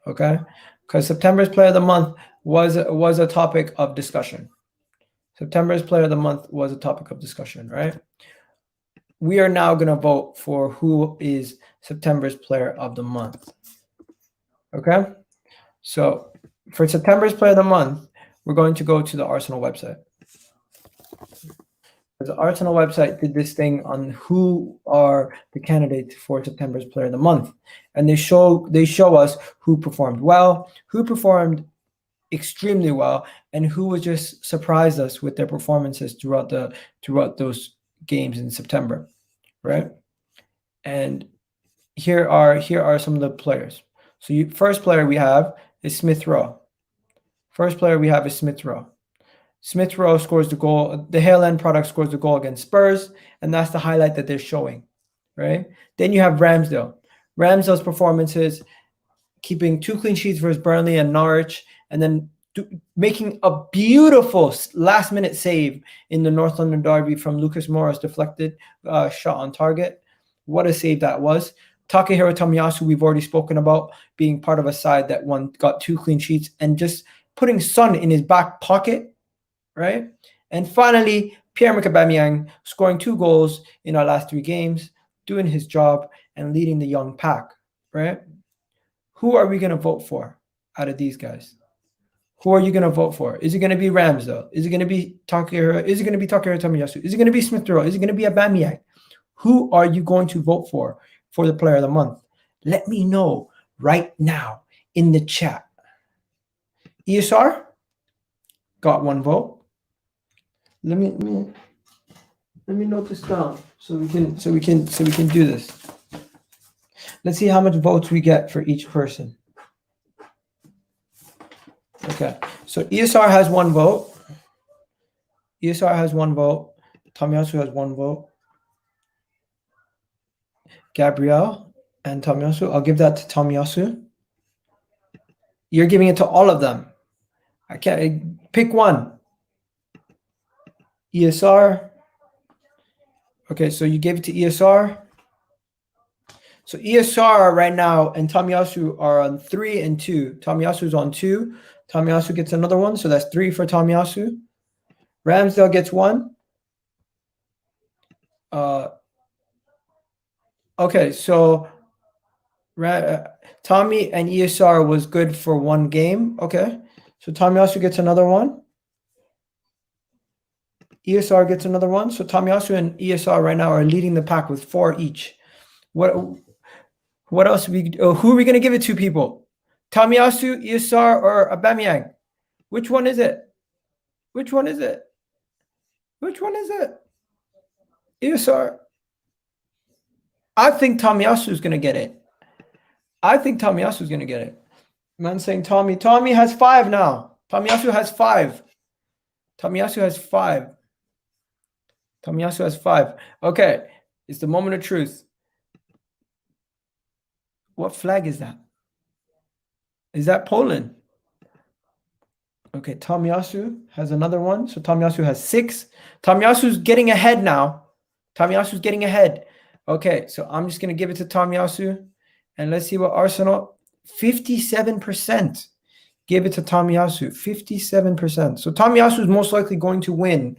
Okay, because September's Player of the Month was a topic of discussion. September's Player of the Month was a topic of discussion, right? We are now going to vote for who is September's Player of the Month. Okay? So for September's Player of the Month, we're going to go to the Arsenal website. The Arsenal website did this thing on who are the candidates for September's Player of the Month. And they show us who performed well, who performed extremely well, and who was just surprised us with their performances throughout those games in September, right? And here are some of the players. So first player we have is Smith Rowe. First player we have is Smith Rowe. Smith Rowe scores the goal. The Hale End product scores the goal against Spurs, and that's the highlight that they're showing, right? Then you have Ramsdale. Ramsdale's performances, keeping 2 clean sheets versus Burnley and Norwich, and then making a beautiful last-minute save in the North London derby from Lucas Moura's deflected shot on target. What a save that was. Takehiro Tomiyasu, we've already spoken about, being part of a side that got 2 clean sheets and just putting Son in his back pocket, right? And finally, Pierre-Emerick Aubameyang scoring 2 goals in our last 3 games, doing his job and leading the young pack, right? Who are we going to vote for out of these guys? Who are you going to vote for? Is it going to be Ramsdale? Is it going to be Takehiro? Is it going to be Takehiro Tomiyasu? Is it going to be Smith Rowe? Is it going to be Aubameyang? Who are you going to vote for the Player of the Month? Let me know right now in the chat. ESR got 1 vote. Let me note this down so we can do this. Let's see how much votes we get for each person. Okay, so ESR has 1 vote. ESR has 1 vote. Tomiyasu has 1 vote. Gabriel and Tomiyasu. I'll give that to Tomiyasu. You're giving it to all of them. I can't pick one. ESR. Okay, so you gave it to ESR. So ESR right now and Tomiyasu are on 3 and 2. Tomiyasu's on 2. Tomiyasu gets another 1, so that's 3 for Tomiyasu. Ramsdale gets 1. Okay, so Tommy and ESR was good for 1 game. Okay, so Tomiyasu gets another 1. ESR gets another 1. So Tomiyasu and ESR right now are leading the pack with 4 each. What else? Who are we going to give it to, people? Tomiyasu, ESR, or Aubameyang? Which one is it? Which one is it? Which one is it? ESR. I think Tomiyasu is gonna get it. I think Tomiyasu is gonna get it. Man saying Tommy. Tommy has 5 now. Tomiyasu has 5. Tomiyasu has 5. Tomiyasu has 5. Okay, it's the moment of truth. What flag is that? Is that Poland? Okay, Tomiyasu has another one. So Tomiyasu has 6. Tomiyasu's getting ahead now. Tomiyasu's getting ahead. Okay, so I'm just going to give it to Tomiyasu. And let's see what Arsenal, 57%. Give it to Tomiyasu, 57%. So Tomiyasu is most likely going to win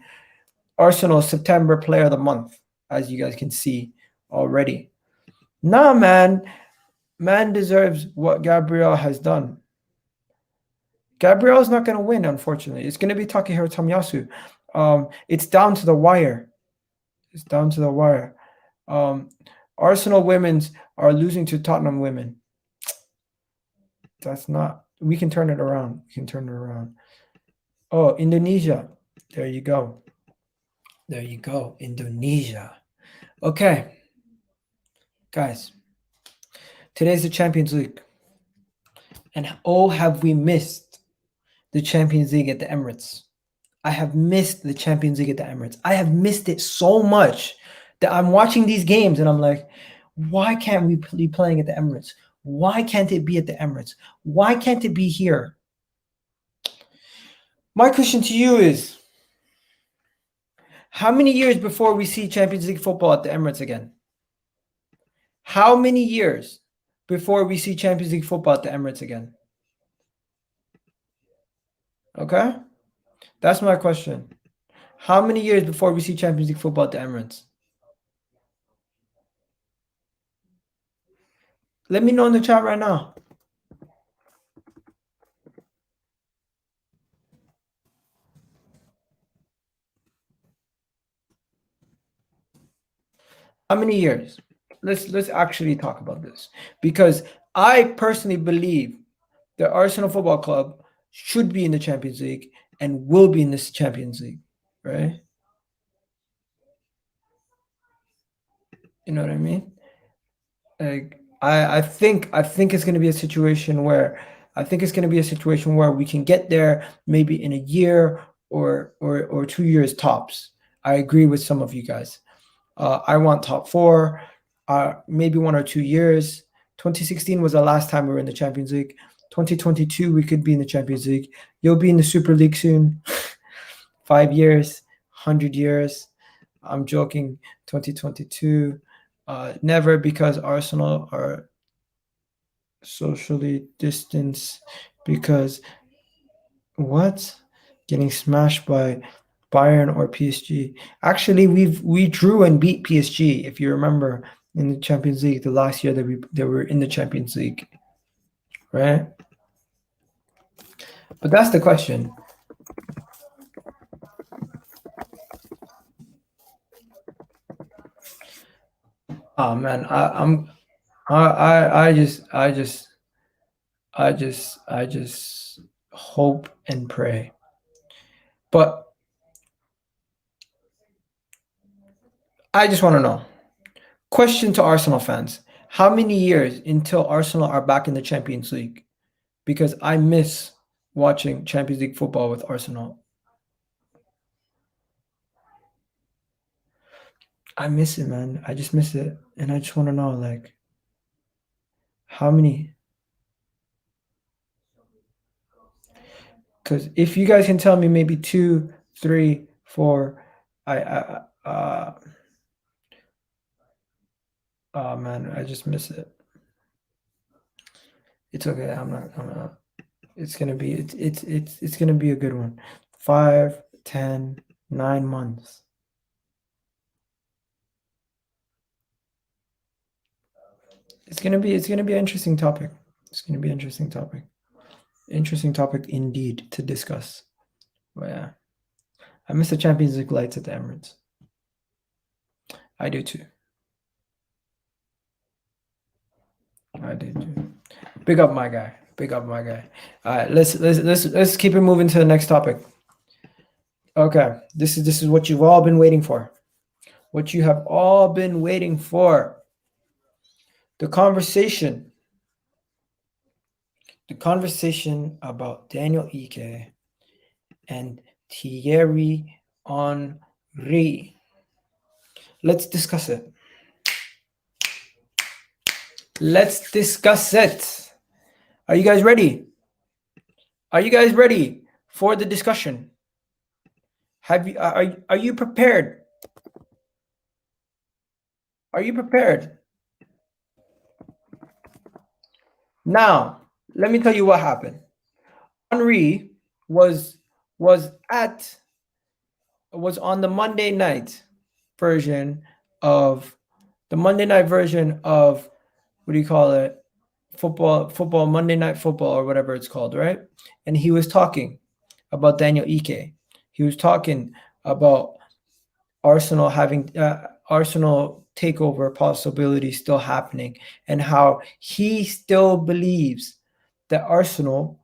Arsenal's September Player of the Month, as you guys can see already. Nah, man. Man deserves what Gabriel has done. Gabriel's not going to win, unfortunately. It's going to be Takehiro Tomiyasu. It's down to the wire. It's down to the wire. Arsenal women's are losing to Tottenham women. That's not. We can turn it around. We can turn it around. Oh, Indonesia. There you go. There you go. Indonesia. Okay. Guys. Today's the Champions League. And oh, have we missed the Champions League at the Emirates. I have missed the Champions League at the Emirates. I have missed it so much that I'm watching these games and I'm like, why can't we be playing at the Emirates? Why can't it be at the Emirates? Why can't it be here? My question to you is, how many years before we see Champions League football at the Emirates again? How many years before we see Champions League football at the Emirates again? Okay? That's my question. How many years before we see Champions League football at the Emirates? Let me know in the chat right now. How many years? Let's actually talk about this, because I personally believe the Arsenal Football Club should be in the Champions League and will be in this Champions League, right? You know what I mean? Like I think it's going to be a situation where we can get there maybe in a year or 2 years tops. I agree with some of you guys. I want top 4, maybe 1 or 2 years. 2016 was the last time we were in the Champions League. 2022, we could be in the Champions League. You'll be in the Super League soon. 5 years, 100 years. I'm joking. 2022, never, because Arsenal are socially distanced. Because what? Getting smashed by Bayern or PSG. Actually, we drew and beat PSG, if you remember, in the Champions League the last year that they were in the Champions League, right? But that's the question. Oh man, I just hope and pray. But I just want to know. Question to Arsenal fans. How many years until Arsenal are back in the Champions League? Because I miss watching Champions League football with Arsenal. I miss it, man. I just miss it. And I just want to know, like, how many? Because if you guys can tell me maybe 2, 3, 4, oh man, I just miss it. It's okay. I'm not. It's gonna be it's gonna be a good one. 5, 10, 9 months. It's gonna be an interesting topic. It's gonna be an interesting topic. Interesting topic indeed to discuss. But yeah, I miss the Champions League lights at the Emirates. I do too. I do too. Big up my guy. Big up my guy. All right, let's keep it moving to the next topic. Okay, this is what you've all been waiting for. What you have all been waiting for. The conversation about Daniel Ike and Thierry Henry. Let's discuss it. Let's discuss it. Are you guys ready? Are you guys ready for the discussion? Are you prepared? Are you prepared? Now, let me tell you what happened. Henry was on the Monday night version of what do you call it? Football Monday Night Football or whatever it's called, right? And he was talking about Daniel Ike. He was talking about Arsenal having Arsenal takeover possibility still happening, and how he still believes that Arsenal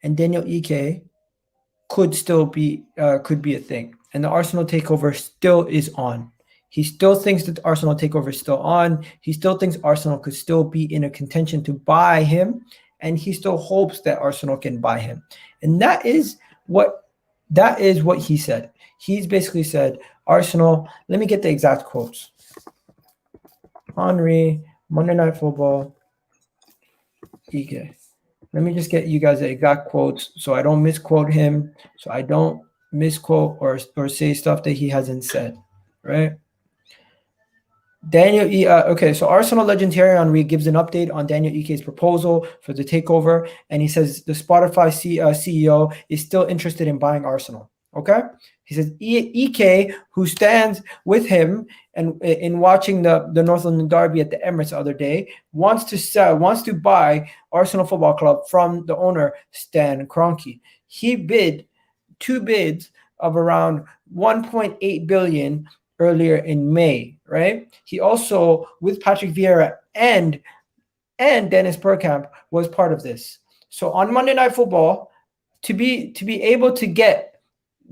and Daniel Ike could be a thing, and the Arsenal takeover still is on. He still thinks that the Arsenal takeover is still on. He still thinks Arsenal could still be in a contention to buy him, and he still hopes that Arsenal can buy him. And that is what he said. He's basically said, Arsenal, let me get the exact quotes. Henry, Monday Night Football, Ike. Let me just get you guys the exact quotes so I don't misquote him, so I don't misquote or say stuff that he hasn't said, right? Daniel okay, so Arsenal legend Thierry Henry gives an update on Daniel Ike's proposal for the takeover, and he says the Spotify CEO is still interested in buying Arsenal. Okay, he says Ike, who stands with him and in watching the North London derby at the Emirates the other day, wants to buy Arsenal Football Club from the owner Stan Kroenke. He bid 2 bids of around 1.8 billion earlier in May, right? He also, with Patrick Vieira and Dennis Bergkamp, was part of this. So on Monday Night Football, to be able to get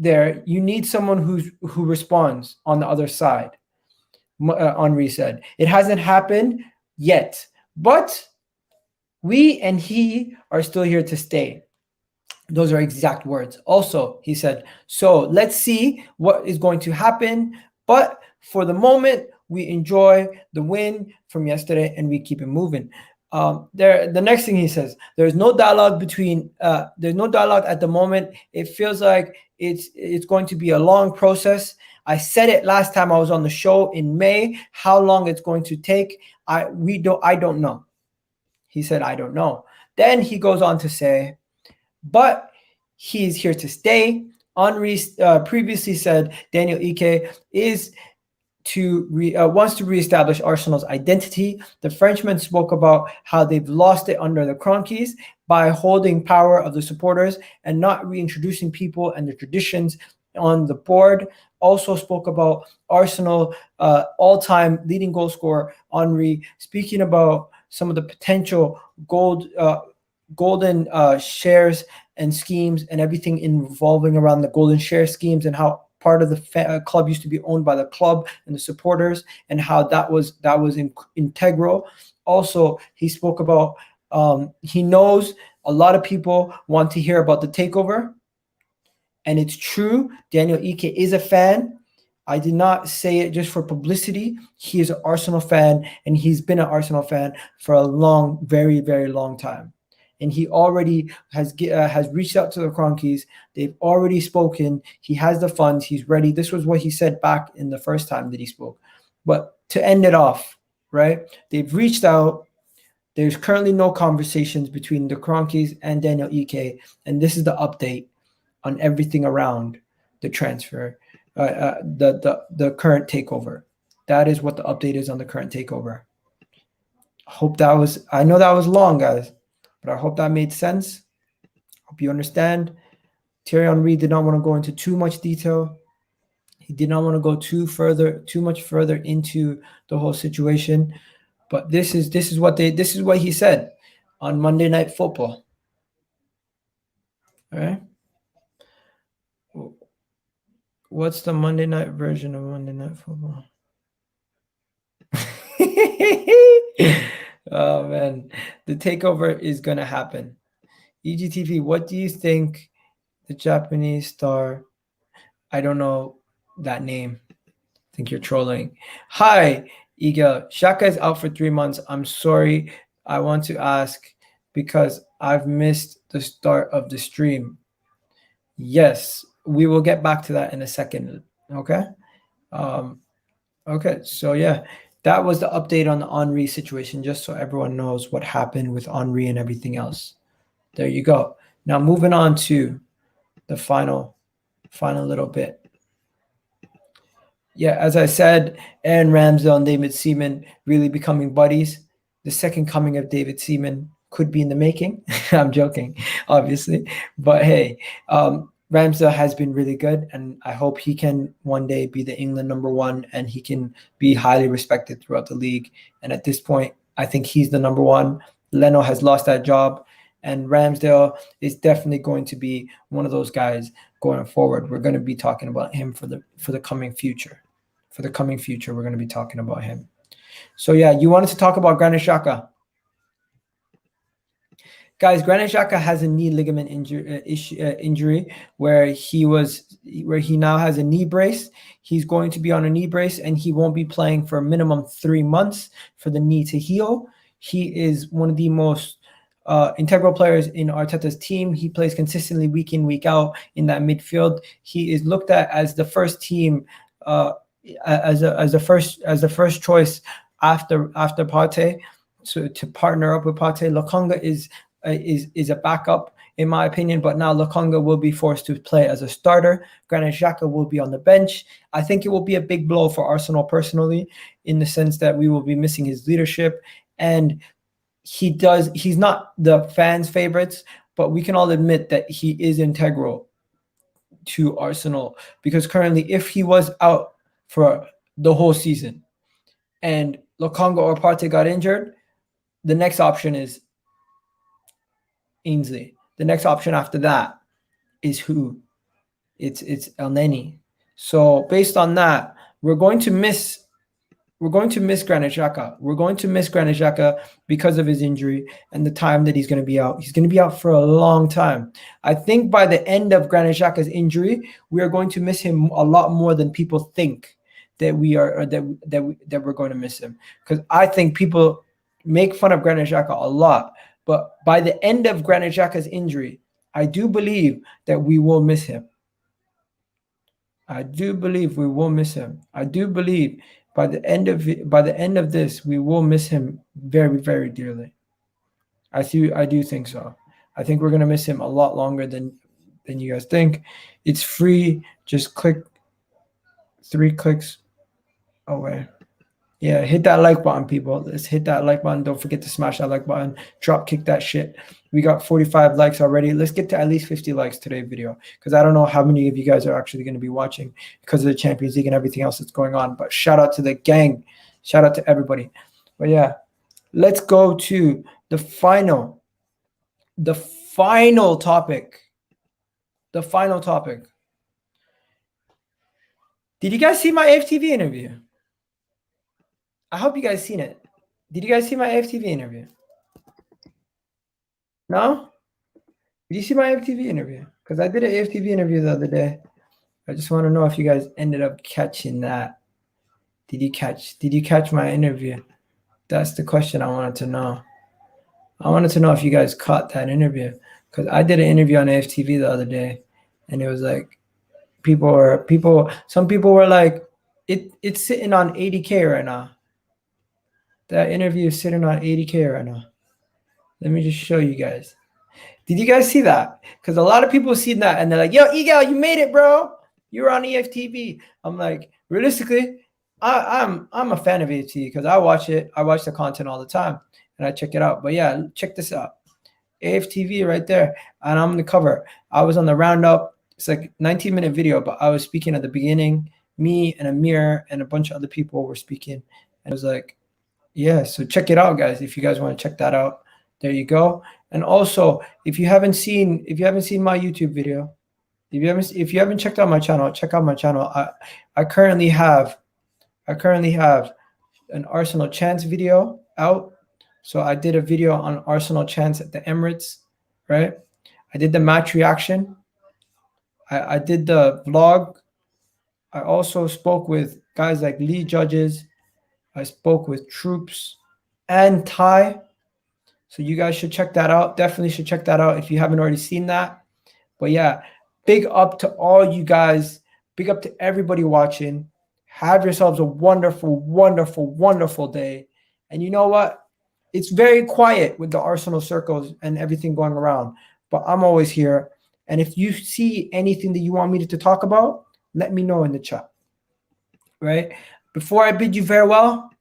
there, you need someone who responds on the other side. Henry said it hasn't happened yet, but we and he are still here to stay. Those are exact words. Also, he said, so let's see what is going to happen. But for the moment, we enjoy the win from yesterday and we keep it moving. The next thing he says, there's no dialogue at the moment. It feels like it's going to be a long process. I said it last time I was on the show in May, how long it's going to take. I don't know. He said, I don't know. Then he goes on to say, but he's here to stay. Henry previously said Daniel Ike wants to reestablish Arsenal's identity. The Frenchman spoke about how they've lost it under the Kroenkes by holding power of the supporters and not reintroducing people and the traditions on the board. Also spoke about Arsenal all-time leading goal scorer Henry, speaking about some of the potential golden shares and schemes and everything involving around the golden share schemes, and how part of the club used to be owned by the club and the supporters, and how that was integral. Also, he spoke about he knows a lot of people want to hear about the takeover, and it's true. Daniel Ike is a fan. I did not say it just for publicity. He is an Arsenal fan, and he's been an Arsenal fan for a very, very long time. And he already has reached out to the Kroenkes. They've already spoken. He has the funds. He's ready. This was what he said back in the first time that he spoke. But to end it off, right? They've reached out. There's currently no conversations between the Kroenkes and Daniel Ike, and this is the update on everything around the transfer, the current takeover. That is what the update is on the current takeover. I know that was long, guys, but I hope that made sense. Hope you understand. Thierry Henry did not want to go into too much detail. He did not want to go too much further into the whole situation. But this is what he said on Monday Night Football. All right. What's the Monday night version of Monday Night Football? Oh man, the takeover is gonna happen. EGTV, what do you think the Japanese star? I don't know that name. I think you're trolling. Hi, Egal. Xhaka is out for 3 months. I'm sorry. I want to ask because I've missed the start of the stream. Yes, we will get back to that in a second. Okay. Okay. So yeah, that was the update on the Henri situation, just so everyone knows what happened with Henri and everything else. There you go. Now moving on to the final little bit. Yeah, as I said, Aaron Ramsdale and David Seaman really becoming buddies. The second coming of David Seaman could be in the making. I'm joking, obviously. But hey, Ramsdale has been really good, and I hope he can one day be the England #1 and he can be highly respected throughout the league. And at this point, I think he's the #1. Leno has lost that job, and Ramsdale is definitely going to be one of those guys going forward. We're going to be talking about him for the coming future. For the coming future, we're going to be talking about him. So yeah, you wanted to talk about Granit Xhaka. Guys, Granit Xhaka has a knee ligament injury where he now has a knee brace. He's going to be on a knee brace and he won't be playing for a minimum 3 months for the knee to heal. He is one of the most integral players in Arteta's team. He plays consistently week in, week out in that midfield. He is looked at as the first team, as the first choice after Partey to partner up with Partey. Lokonga is a backup in my opinion, but now Lokonga will be forced to play as a starter. Granit Xhaka will be on the bench. I think it will be a big blow for Arsenal personally, in the sense that we will be missing his leadership, and he's not the fans' favorites, but we can all admit that he is integral to Arsenal, because currently if he was out for the whole season and Lokonga or Partey got injured, the next option is Ainsley. The next option after that is who? It's Elneny. So based on that, we're going to miss Granit Xhaka. We're going to miss Granit Xhaka because of his injury and the time that he's going to be out. He's going to be out for a long time. I think by the end of Granit Xhaka's injury, we are going to miss him a lot more than people think that we are, or that we're going to miss him. Because I think people make fun of Granit Xhaka a lot, but by the end of Granit Xhaka's injury, I do believe that we will miss him. I do believe we will miss him. I do believe by the end of this, we will miss him very, very dearly. I do think so. I think we're gonna miss him a lot longer than you guys think. It's free. Just click 3 clicks away. Yeah, hit that like button, people. Let's hit that like button. Don't forget to smash that like button. Drop kick that shit. We got 45 likes already. Let's get to at least 50 likes today's video, because I don't know how many of you guys are actually going to be watching because of the Champions League and everything else that's going on. But shout out to the gang. Shout out to everybody. But yeah, let's go to the final topic. The final topic. Did you guys see my FTV interview? I hope you guys seen it. Did you guys see my FTV interview? No? Did you see my FTV interview? Because I did an FTV interview the other day. I just want to know if you guys ended up catching that. Did you catch my interview? That's the question I wanted to know. I wanted to know if you guys caught that interview, because I did an interview on FTV the other day, and it was like some people were like, it's sitting on 80K right now. That interview is sitting on 80K right now. Let me just show you guys. Did you guys see that? Because a lot of people seen that and they're like, yo, Egal, you made it, bro. You were on EFTV. I'm like, realistically, I'm a fan of EFTV because I watch it. I watch the content all the time and I check it out. But yeah, check this out. AFTV right there. And I'm on the cover. I was on the roundup. It's like 19-minute video, but I was speaking at the beginning. Me and Amir and a bunch of other people were speaking. And it was like, yeah, so check it out, guys. If you guys want to check that out, there you go. And also, if you haven't seen my YouTube video, If you haven't checked out my channel, check out my channel. I currently have an Arsenal chance video out. So I did a video on Arsenal chance at the Emirates, right? I did the match reaction. I did the vlog. I also spoke with guys like Lee Judges. I spoke with Troops and Ty. So you guys should check that out. Definitely should check that out if you haven't already seen that. But yeah, big up to all you guys. Big up to everybody watching. Have yourselves a wonderful, wonderful, wonderful day. And you know what? It's very quiet with the Arsenal circles and everything going around. But I'm always here. And if you see anything that you want me to talk about, let me know in the chat. Right? Before I bid you farewell,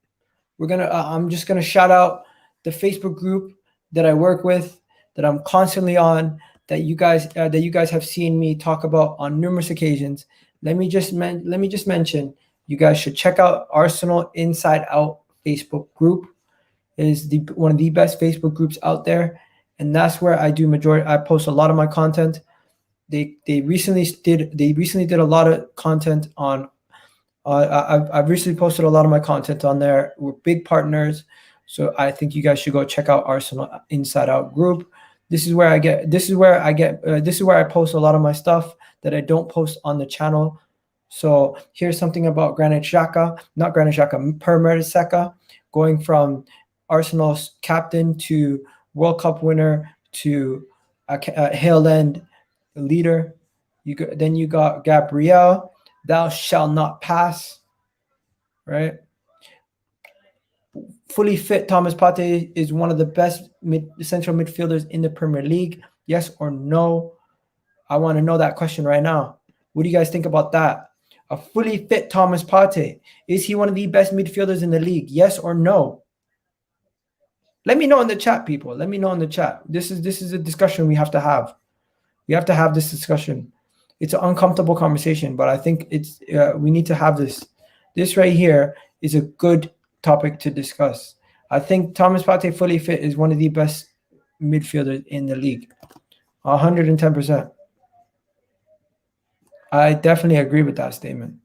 I'm just gonna shout out the Facebook group that I work with, that I'm constantly on, that you guys have seen me talk about on numerous occasions. Let me just mention, you guys should check out Arsenal Inside Out Facebook group. It is one of the best Facebook groups out there, and that's where I post a lot of my content. They recently did a lot of content on. I've recently posted a lot of my content on there. We're big partners, so I think you guys should go check out Arsenal Inside Out group. This is where I post a lot of my stuff that I don't post on the channel. So here's something about Granit Xhaka, Saka, going from Arsenal's captain to World Cup winner to a Hill End leader. Then you got Gabriel, thou shalt not pass, right? Fully fit Thomas Partey is one of the best central midfielders in the Premier League. Yes or no? I want to know that question right now. What do you guys think about that? A fully fit Thomas Partey, is he one of the best midfielders in the league? Yes or no? Let me know in the chat, people. Let me know in the chat. This is a discussion we have to have. We have to have this discussion. It's an uncomfortable conversation, but I think we need to have this. This right here is a good topic to discuss. I think Thomas Partey fully fit is one of the best midfielders in the league. 110%. I definitely agree with that statement.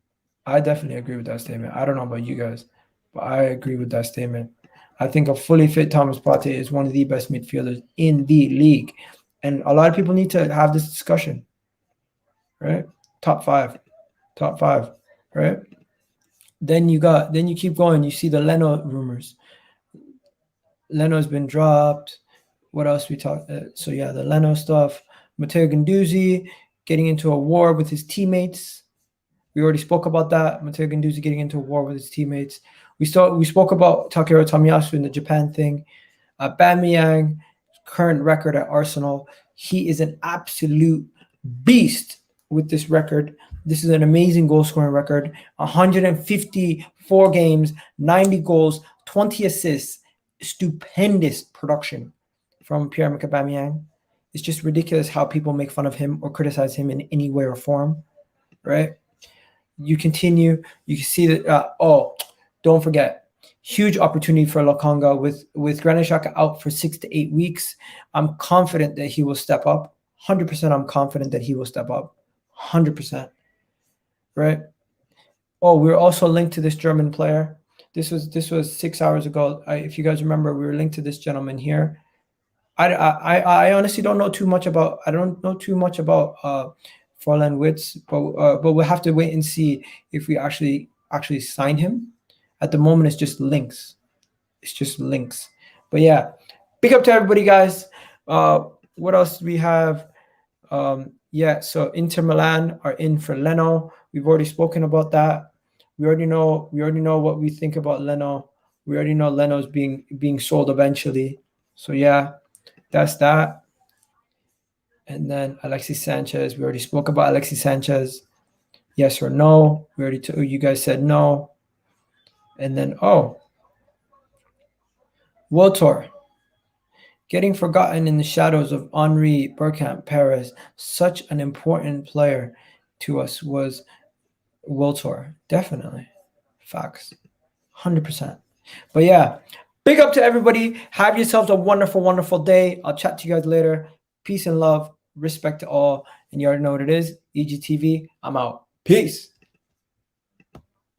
I don't know about you guys, but I agree with that statement. I think a fully fit Thomas Partey is one of the best midfielders in the league. And a lot of people need to have this discussion, right? Top five, right? Then you keep going. You see the Leno rumors. Leno's been dropped. What else we talk? So yeah, the Leno stuff. Matteo Guendouzi getting into a war with his teammates. We already spoke about that. Matteo Guendouzi getting into a war with his teammates. We spoke about Takehiro Tomiyasu in the Japan thing. Aubameyang, current record at Arsenal. He is an absolute beast with this record. This is an amazing goal scoring record. 154 games, 90 goals, 20 assists. Stupendous production from Pierre-Emerick Aubameyang. It's just ridiculous how people make fun of him or criticize him in any way or form, right? You continue. You can see that. Don't forget, huge opportunity for Lokonga with Granit Xhaka out for 6 to 8 weeks. I'm confident that he will step up. 100%. I'm confident that he will step up. 100%. Right? We're also linked to this German player. This was 6 hours ago. If you guys remember, we were linked to this gentleman here. I honestly don't know too much about. I don't know too much about Fräulein Witz, but we'll have to wait and see if we actually sign him. At the moment, it's just links. But yeah, big up to everybody, guys. What else do we have? So Inter Milan are in for Leno. We've already spoken about that. We already know what we think about Leno. We already know Leno's being sold eventually. So yeah, that's that. And then Alexis Sanchez. We already spoke about Alexis Sanchez. Yes or no? You guys said no. And then World Tour. Getting forgotten in the shadows of Henri, Bergkamp, Perez. Such an important player to us was World Tour. Definitely. Facts. 100%. But yeah, big up to everybody. Have yourselves a wonderful, wonderful day. I'll chat to you guys later. Peace and love. Respect to all. And you already know what it is. EGTV, I'm out. Peace.